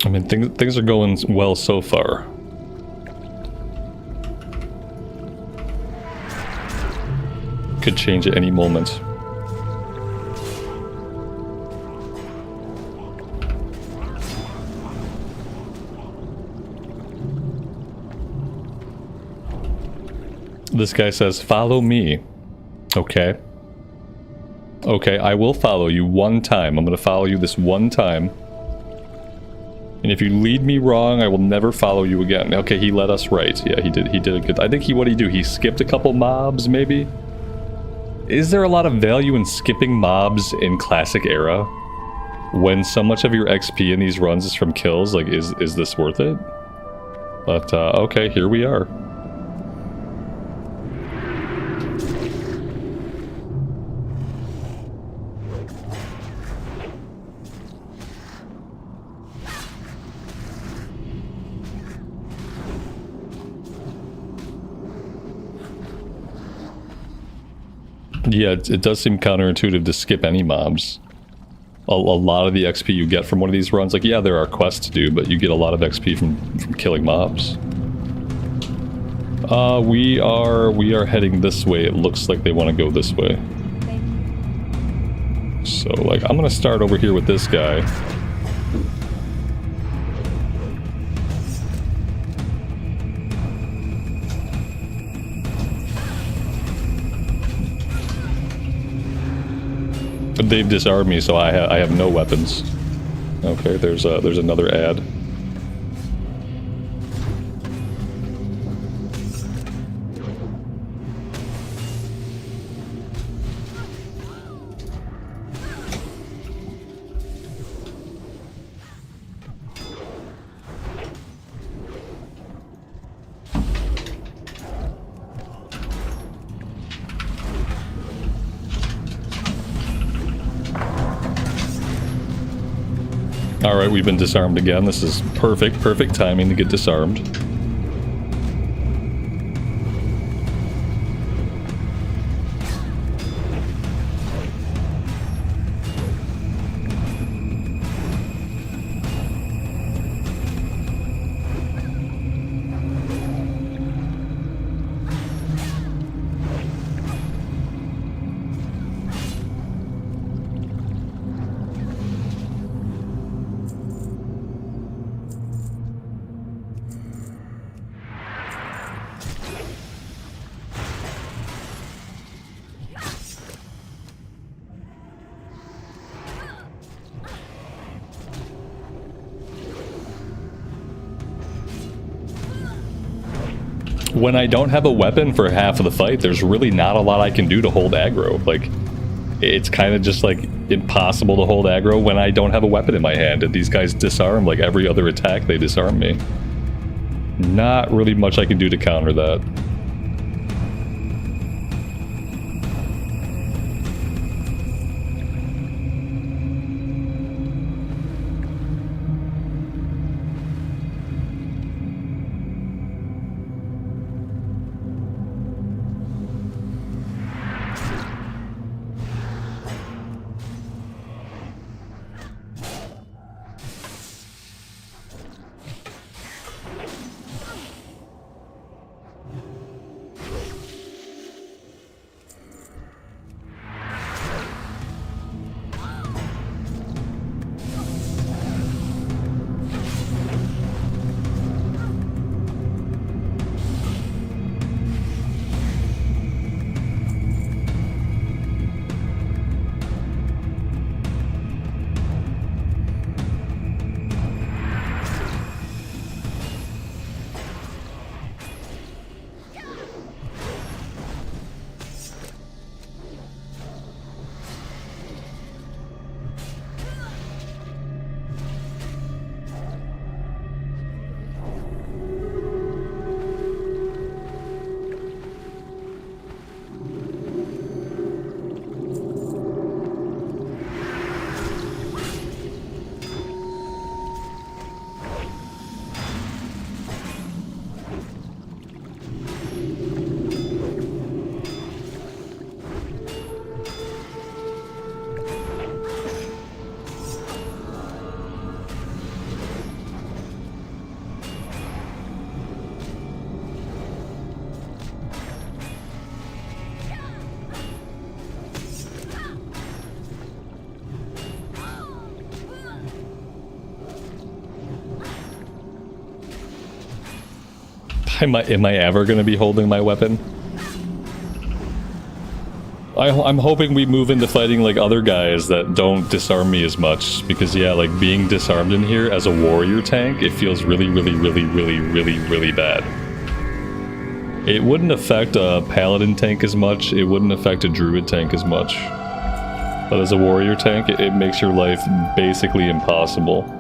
I mean, things are going well so far. Could change at any moment. This guy says, follow me. Okay. Okay, I will follow you one time. I'm gonna follow you this one time. And if you lead me wrong, I will never follow you again. Okay, he led us right. Yeah, he did a good... I think what did he do? He skipped a couple mobs, maybe? Is there a lot of value in skipping mobs in Classic Era? When so much of your XP in these runs is from kills? Like, is this worth it? But, okay, here we are. Yeah, it does seem counterintuitive to skip any mobs. a lot of the XP you get from one of these runs. Like, yeah, there are quests to do, but you get a lot of XP from killing mobs. We are heading this way. It looks like they want to go this way. So, like, I'm gonna start over here with this guy. But they've disarmed me, so I have no weapons. Okay, there's another ad. Alright, we've been disarmed again. This is perfect timing to get disarmed. When I don't have a weapon for half of the fight, there's really not a lot I can do to hold aggro. Like, it's kind of just, like, impossible to hold aggro when I don't have a weapon in my hand. And these guys disarm, like, every other attack, they disarm me. Not really much I can do to counter that. Am I ever going to be holding my weapon? I'm hoping we move into fighting like other guys that don't disarm me as much, because yeah, like being disarmed in here as a warrior tank, it feels really bad. It wouldn't affect a paladin tank as much, it wouldn't affect a druid tank as much. But as a warrior tank, it makes your life basically impossible.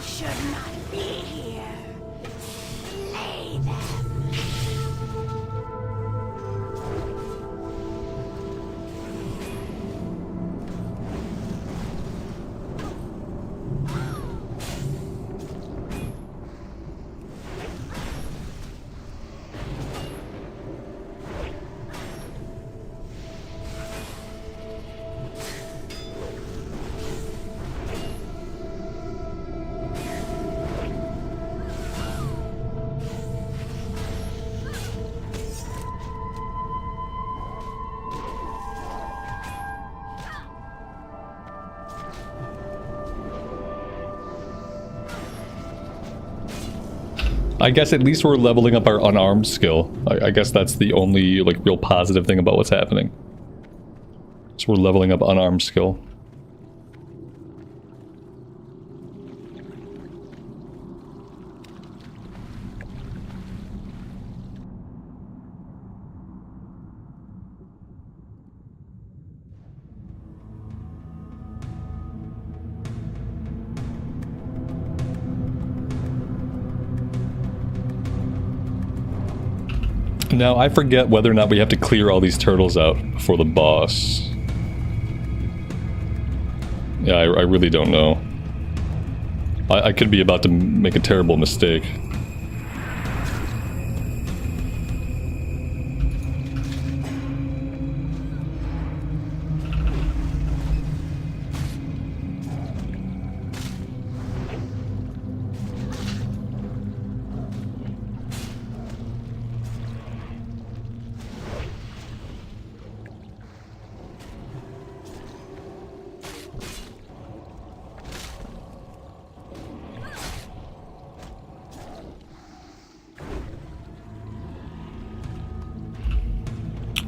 should not be here. Slay them. I guess at least we're leveling up our unarmed skill. I guess that's the only, like, real positive thing about what's happening. So we're leveling up unarmed skill. Now, I forget whether or not we have to clear all these turtles out before the boss. Yeah, I really don't know. I could be about to make a terrible mistake.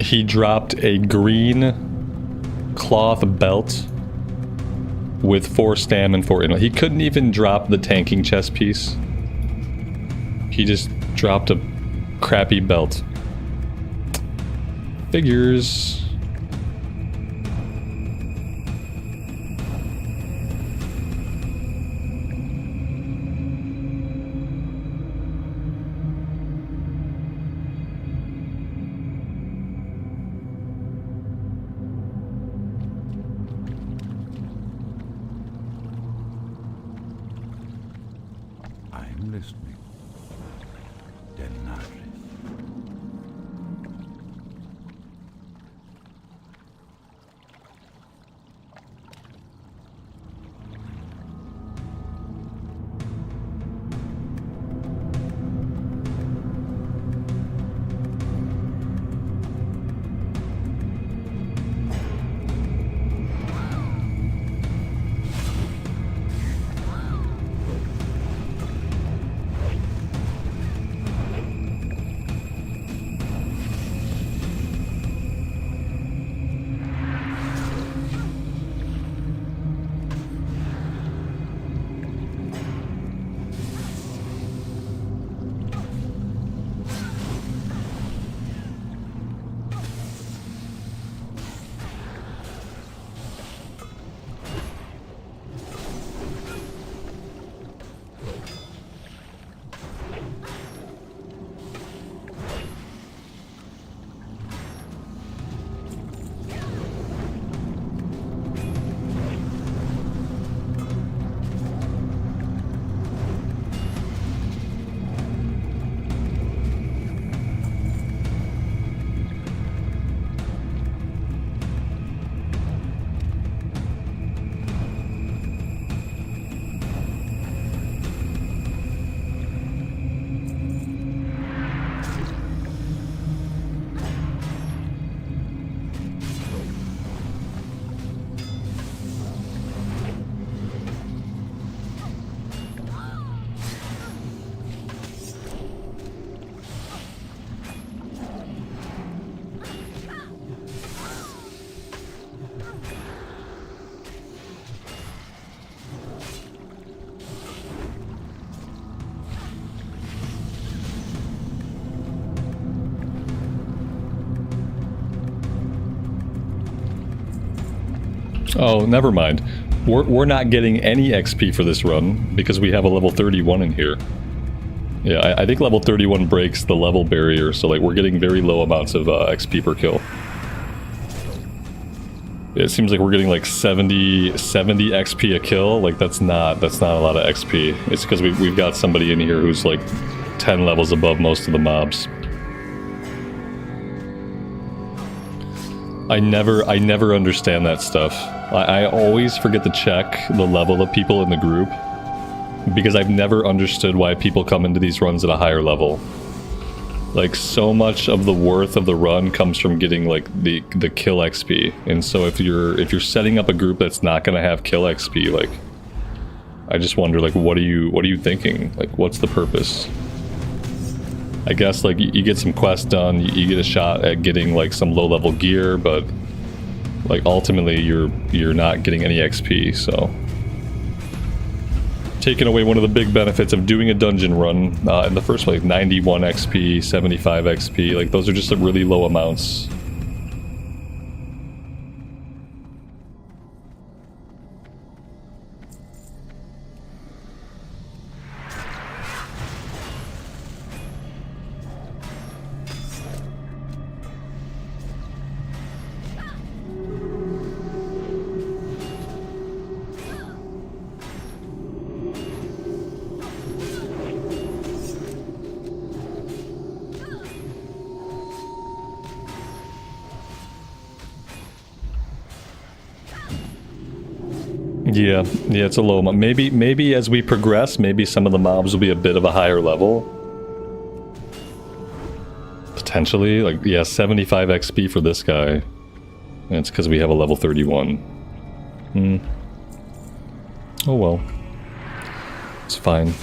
He dropped a green cloth belt with 4 stam and 4 inlet. He couldn't even drop the tanking chest piece. He just dropped a crappy belt. Figures. I'm listening. Delight. Oh, never mind. We're not getting any XP for this run because we have a level 31 in here. Yeah, I think level 31 breaks the level barrier, so like we're getting very low amounts of XP per kill. It seems like we're getting like 70 XP a kill. Like that's not a lot of XP. It's because we've got somebody in here who's like 10 levels above most of the mobs. I never understand that stuff. I always forget to check the level of people in the group because I've never understood why people come into these runs at a higher level. Like, so much of the worth of the run comes from getting like the kill XP, and so if you're setting up a group that's not going to have kill XP, like, I just wonder, like, what are you thinking? Like, what's the purpose? I guess like you get some quests done, you get a shot at getting like some low level gear, but like ultimately you're not getting any XP, so taking away one of the big benefits of doing a dungeon run in the first place. 91 XP, 75 XP, like those are just really low amounts. Yeah, it's a low amount. Maybe as we progress, maybe some of the mobs will be a bit of a higher level. Potentially, like, yeah, 75 XP for this guy. And it's because we have a level 31. Oh well. It's fine.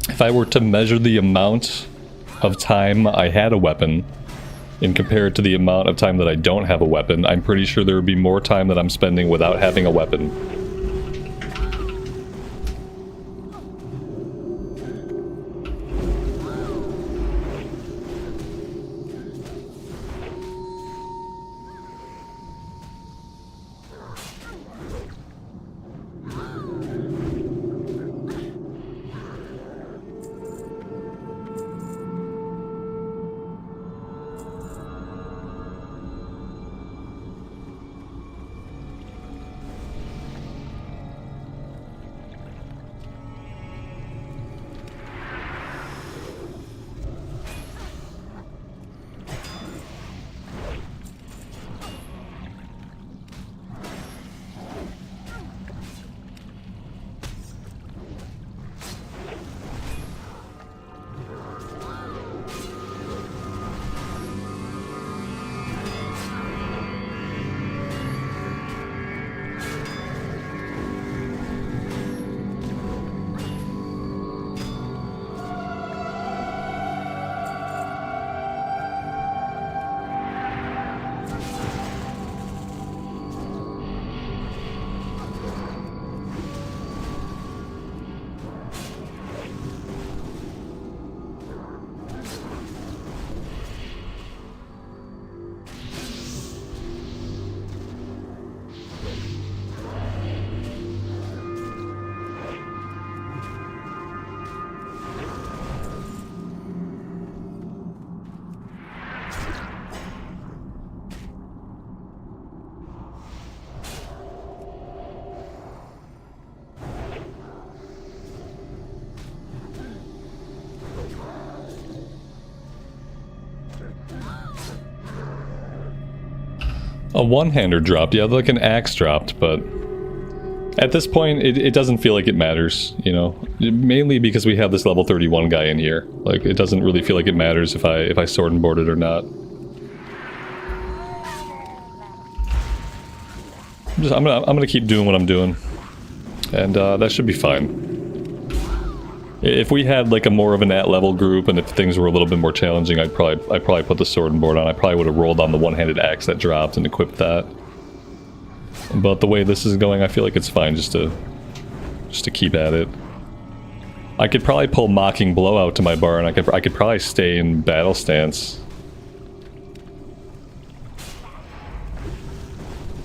If I were to measure the amount of time I had a weapon and compare it to the amount of time that I don't have a weapon, I'm pretty sure there would be more time that I'm spending without having a weapon. A one-hander dropped, yeah, like an axe dropped, but at this point, it doesn't feel like it matters, you know? Mainly because we have this level 31 guy in here. Like, it doesn't really feel like it matters if I sword and board it or not. I'm gonna keep doing what I'm doing. And that should be fine. If we had like a more of an at-level group, and if things were a little bit more challenging, I'd probably put the sword and board on. I probably would have rolled on the one-handed axe that dropped and equipped that. But the way this is going, I feel like it's fine just to keep at it. I could probably pull Mocking Blow out to my bar, and I could probably stay in battle stance.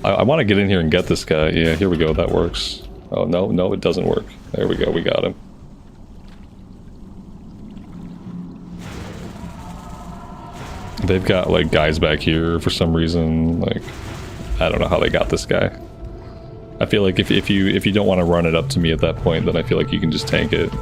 I want to get in here and get this guy. Yeah, here we go. That works. Oh no, it doesn't work. There we go. We got him. They've got like guys back here for some reason. Like, I don't know how they got this guy. I feel like if you don't want to run it up to me at that point, then I feel like you can just tank it.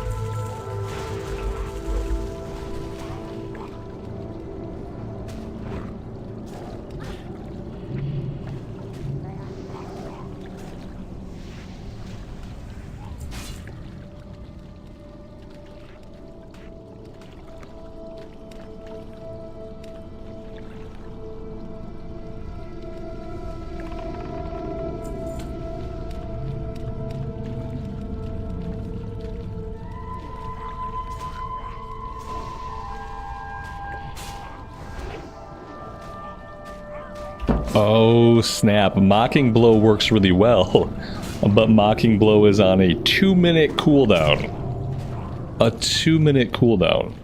Oh snap, Mocking Blow works really well, but Mocking Blow is on a 2-minute cooldown. A 2-minute cooldown.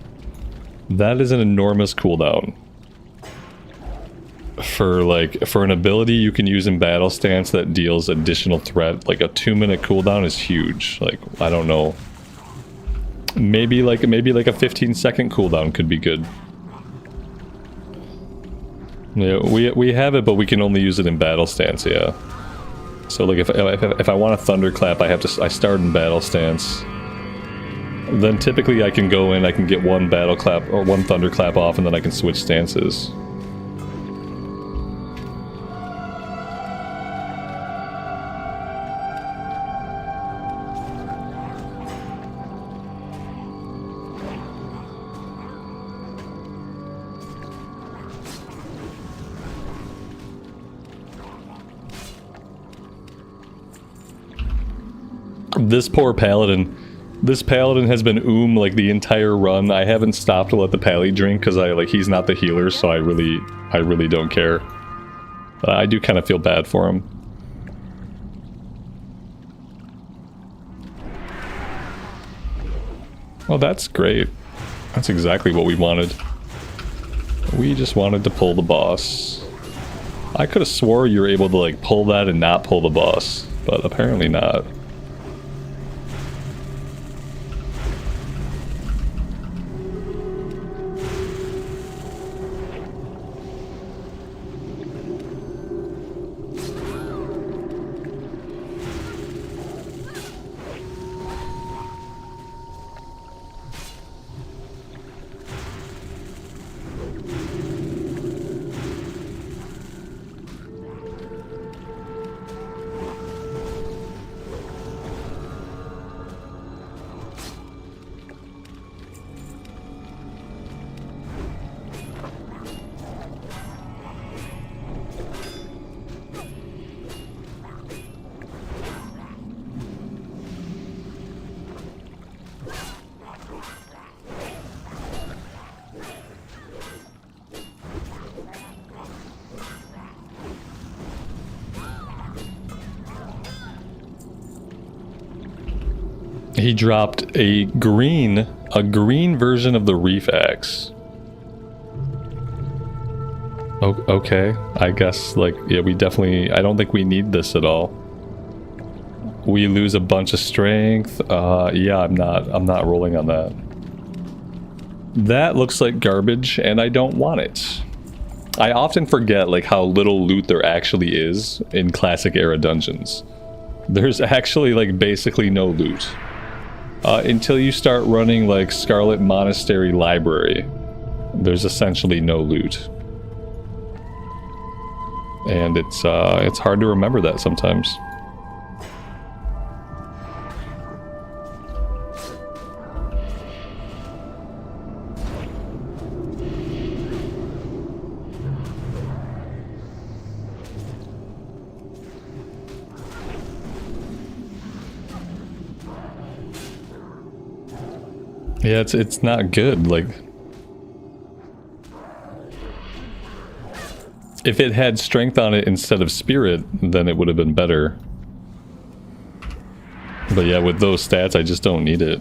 That is an enormous cooldown. For an ability you can use in battle stance that deals additional threat, like a 2-minute cooldown is huge. Like, I don't know. Maybe like a 15-second cooldown could be good. Yeah, we have it, but we can only use it in battle stance. Yeah. So like if I want a thunderclap, I start in battle stance. Then typically I can go in, I can get one battle clap or one thunderclap off, and then I can switch stances. This poor paladin. This paladin has been like the entire run. I haven't stopped to let the pally drink because he's not the healer, so I really don't care. But I do kind of feel bad for him. Oh, that's great. That's exactly what we wanted. We just wanted to pull the boss. I could have swore you were able to like pull that and not pull the boss, but apparently not. He dropped a green version of the Reef Axe. Oh, okay, I guess, like, yeah, we definitely, I don't think we need this at all. We lose a bunch of strength. Yeah, I'm not rolling on that. That looks like garbage, and I don't want it. I often forget, like, how little loot there actually is in classic era dungeons. There's actually, like, basically no loot. Until you start running, like, Scarlet Monastery Library, there's essentially no loot. And it's hard to remember that sometimes. Yeah, it's not good. Like, if it had strength on it instead of spirit, then it would have been better. But yeah, with those stats, I just don't need it.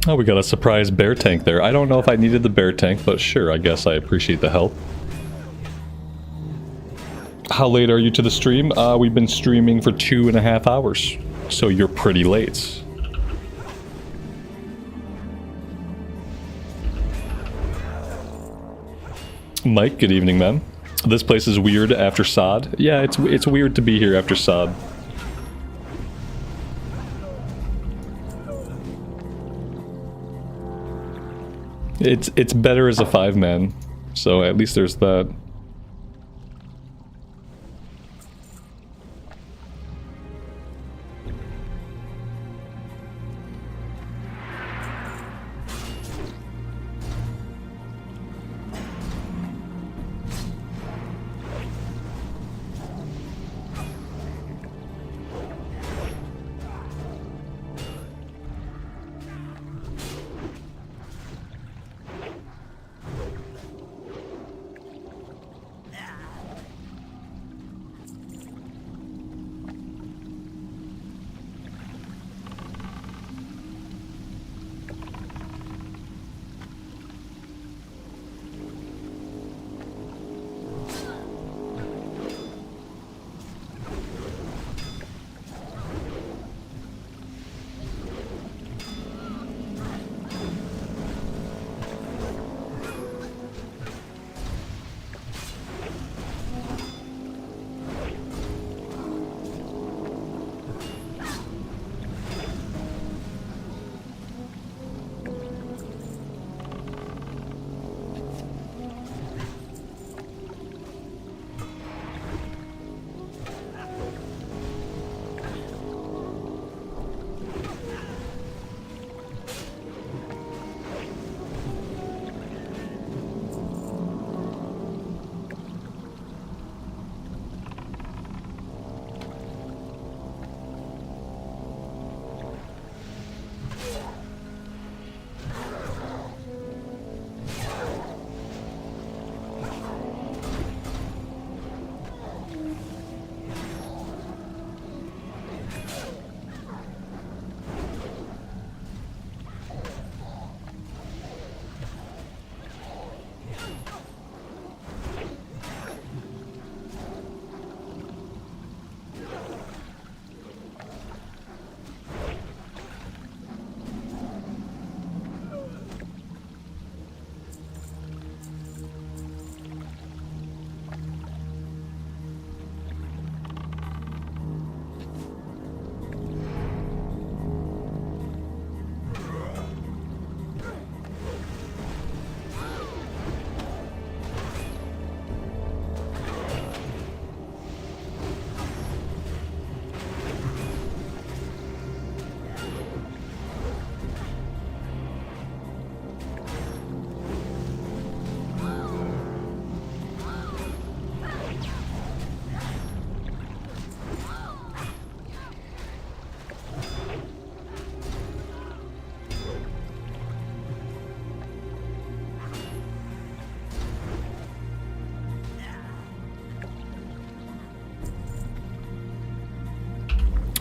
Oh, we got a surprise bear tank there. I don't know if I needed the bear tank, but sure, I guess I appreciate the help. How late are you to the stream? We've been streaming for 2.5 hours, so you're pretty late. Mike, good evening, man. This place is weird after Sod. Yeah, it's weird to be here after Sod. It's better as a 5-man, so at least there's that.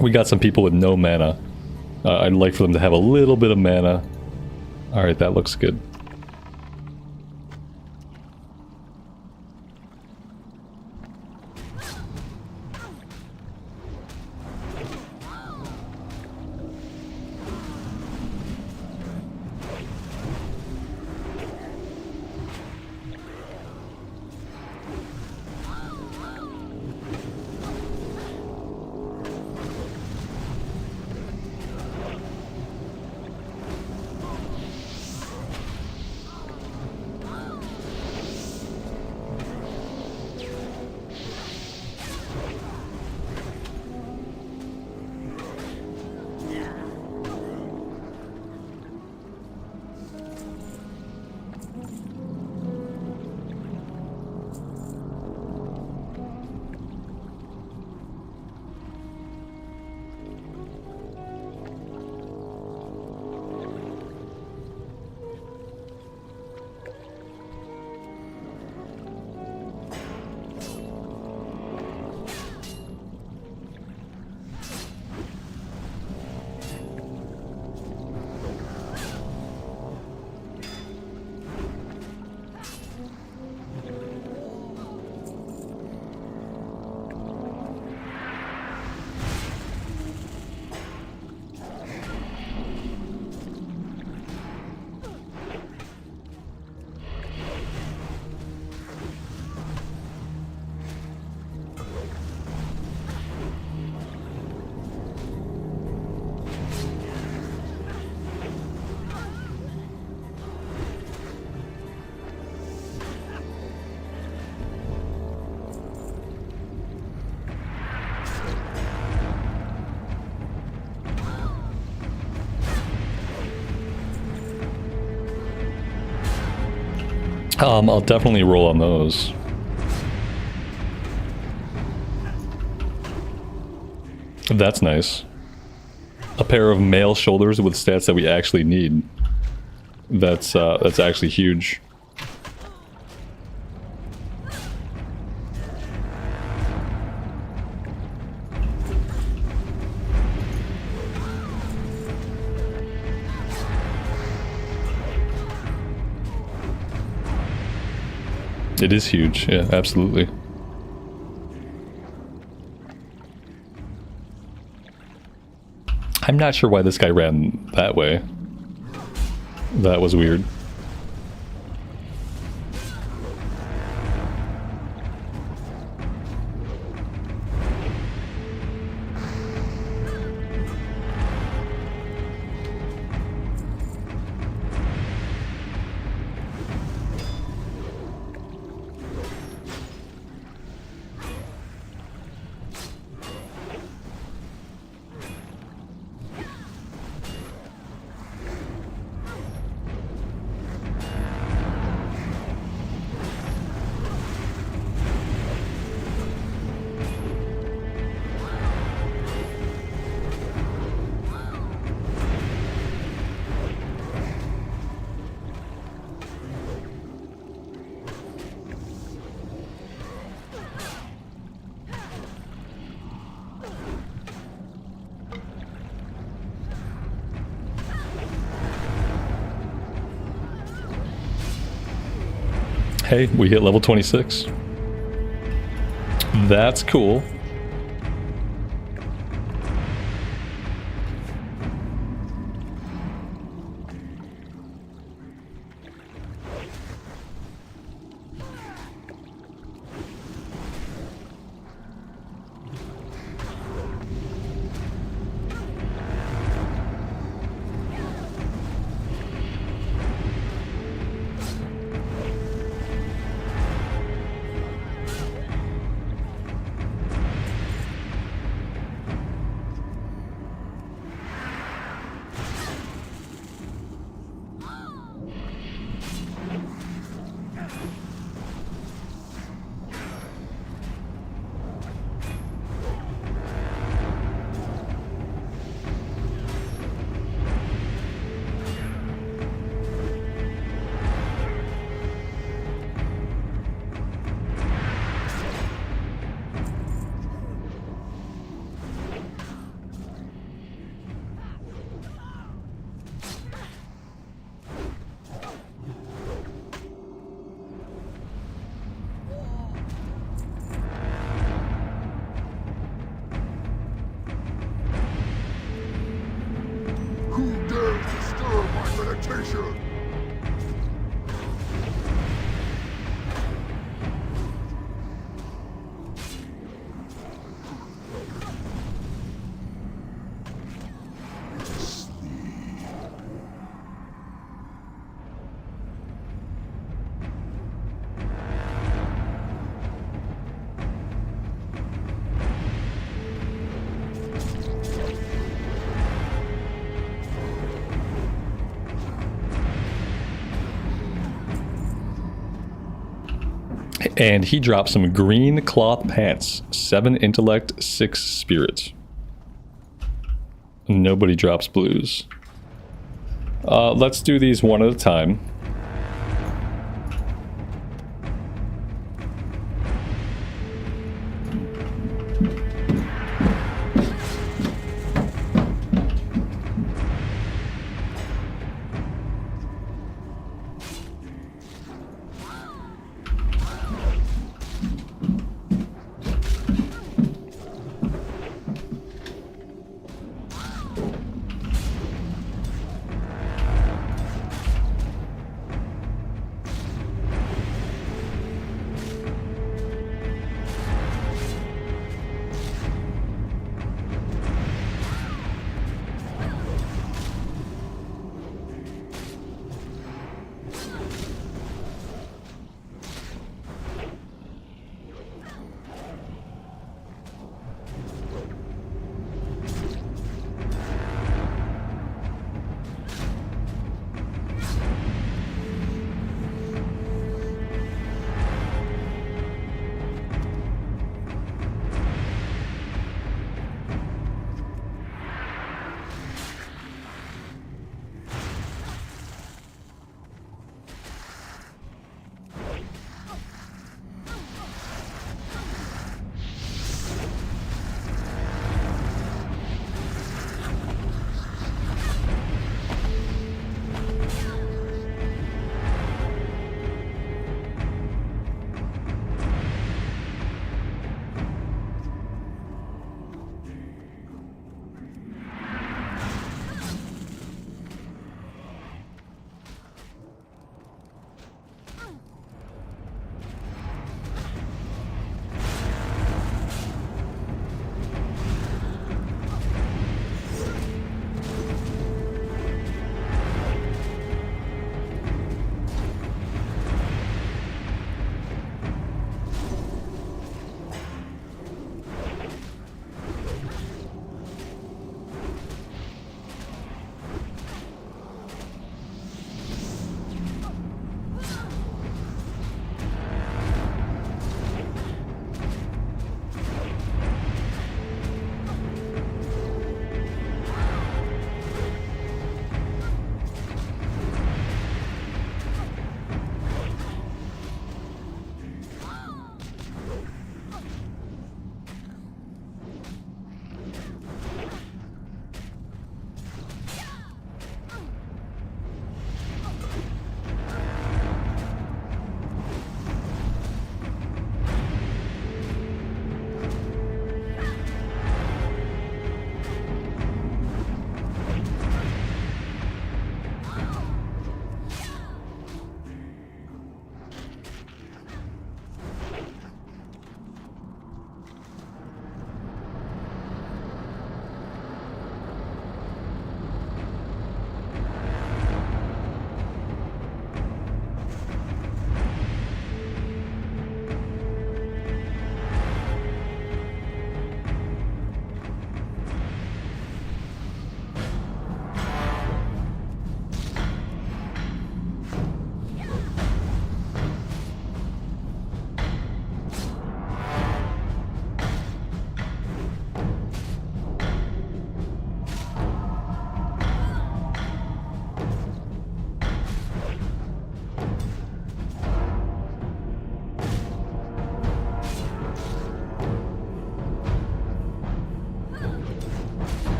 We got some people with no mana. I'd like for them to have a little bit of mana. Alright, that looks good. I'll definitely roll on those. That's nice. A pair of male shoulders with stats that we actually need. That's actually huge. It is huge, yeah, absolutely. I'm not sure why this guy ran that way. That was weird. Hey, we hit level 26. That's cool. And he dropped some green cloth pants. 7 intellect, 6 spirit. Nobody drops blues. Let's do these one at a time.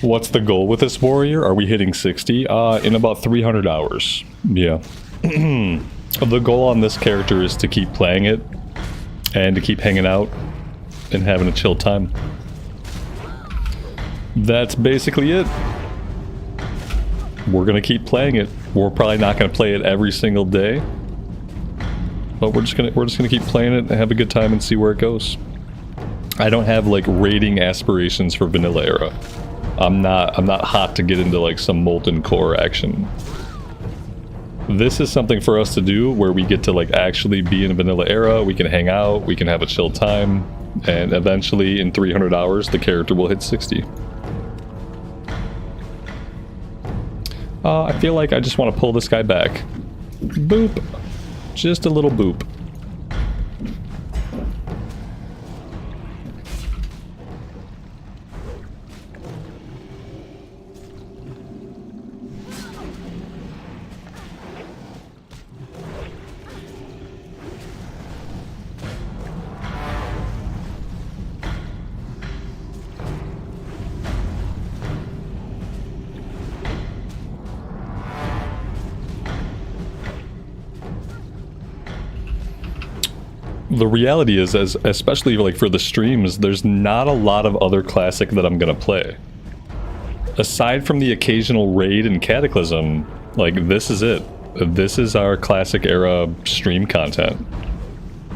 What's the goal with this warrior? Are we hitting 60? In about 300 hours. Yeah. The goal on this character is to keep playing it and to keep hanging out and having a chill time. That's basically it. We're gonna keep playing it. We're probably not gonna play it every single day, but we're just gonna keep playing it and have a good time and see where it goes. I don't have like raiding aspirations for vanilla era. I'm not hot to get into like some molten core action. This is something for us to do where we get to like actually be in a vanilla era, we can hang out, we can have a chill time, and eventually in 300 hours the character will hit 60. I feel like I just want to pull this guy back. Boop. Just a little boop. The reality is, especially like for the streams, there's not a lot of other classic that I'm gonna play. Aside from the occasional raid and cataclysm, like this is it. This is our classic era stream content.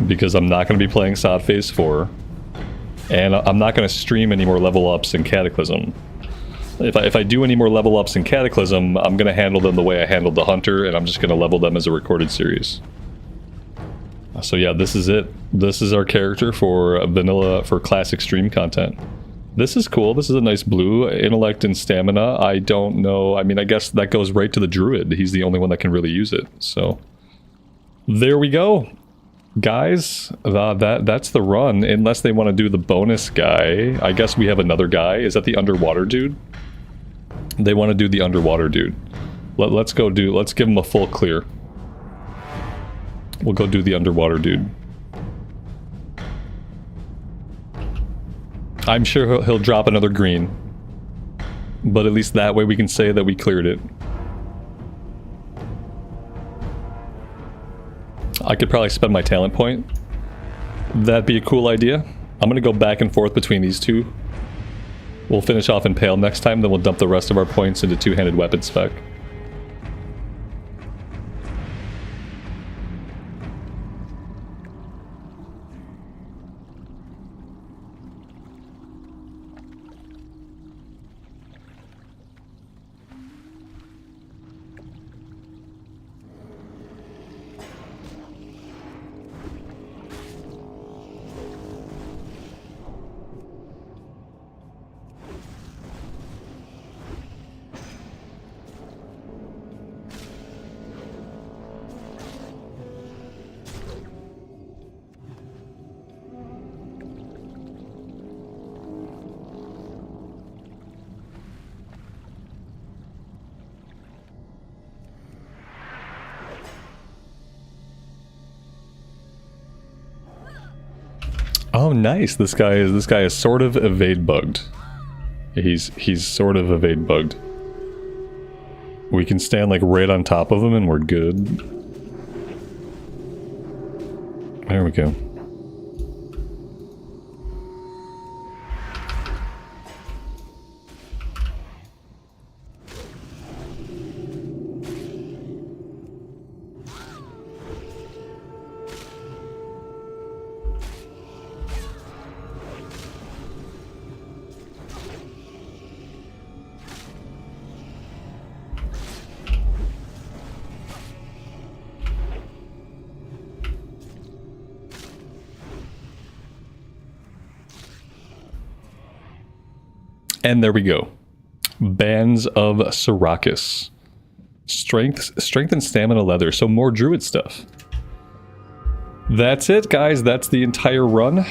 Because I'm not gonna be playing SOD Phase 4. And I'm not gonna stream any more level ups in Cataclysm. If I do any more level ups in Cataclysm, I'm gonna handle them the way I handled the Hunter, and I'm just gonna level them as a recorded series. So yeah, this is it. This is our character for vanilla, for classic stream content. This is cool. This is a nice blue. Intellect and stamina. I don't know. I mean, I guess that goes right to the druid. He's the only one that can really use it. So there we go. Guys, that's the run. Unless they want to do the bonus guy. I guess we have another guy. Is that the underwater dude? They want to do the underwater dude. Let's give him a full clear. We'll go do the underwater dude. I'm sure he'll drop another green. But at least that way we can say that we cleared it. I could probably spend my talent point. That'd be a cool idea. I'm gonna go back and forth between these two. We'll finish off Impale next time, then we'll dump the rest of our points into two-handed weapon spec. Oh, nice. This guy is sort of evade bugged. He's sort of evade bugged. We can stand like right on top of him and we're good. There we go. And there we go. Bands of Syracuse. Strength and stamina leather, so more druid stuff. That's it, guys. That's the entire run.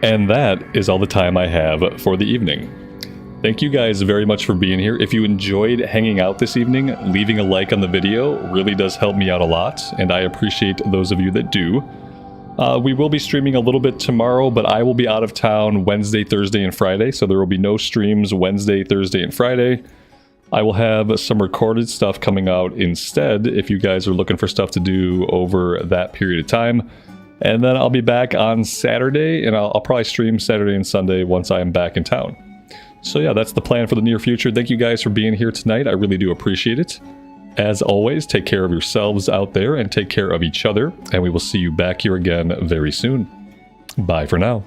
And that is all the time I have for the evening. Thank you guys very much for being here. If you enjoyed hanging out this evening, leaving a like on the video really does help me out a lot, and I appreciate those of you that do. We will be streaming a little bit tomorrow, but I will be out of town Wednesday, Thursday, and Friday, so there will be no streams Wednesday, Thursday, and Friday. I will have some recorded stuff coming out instead if you guys are looking for stuff to do over that period of time. And then I'll be back on Saturday, and I'll probably stream Saturday and Sunday once I am back in town. So yeah, that's the plan for the near future. Thank you guys for being here tonight. I really do appreciate it. As always, take care of yourselves out there and take care of each other, and we will see you back here again very soon. Bye for now.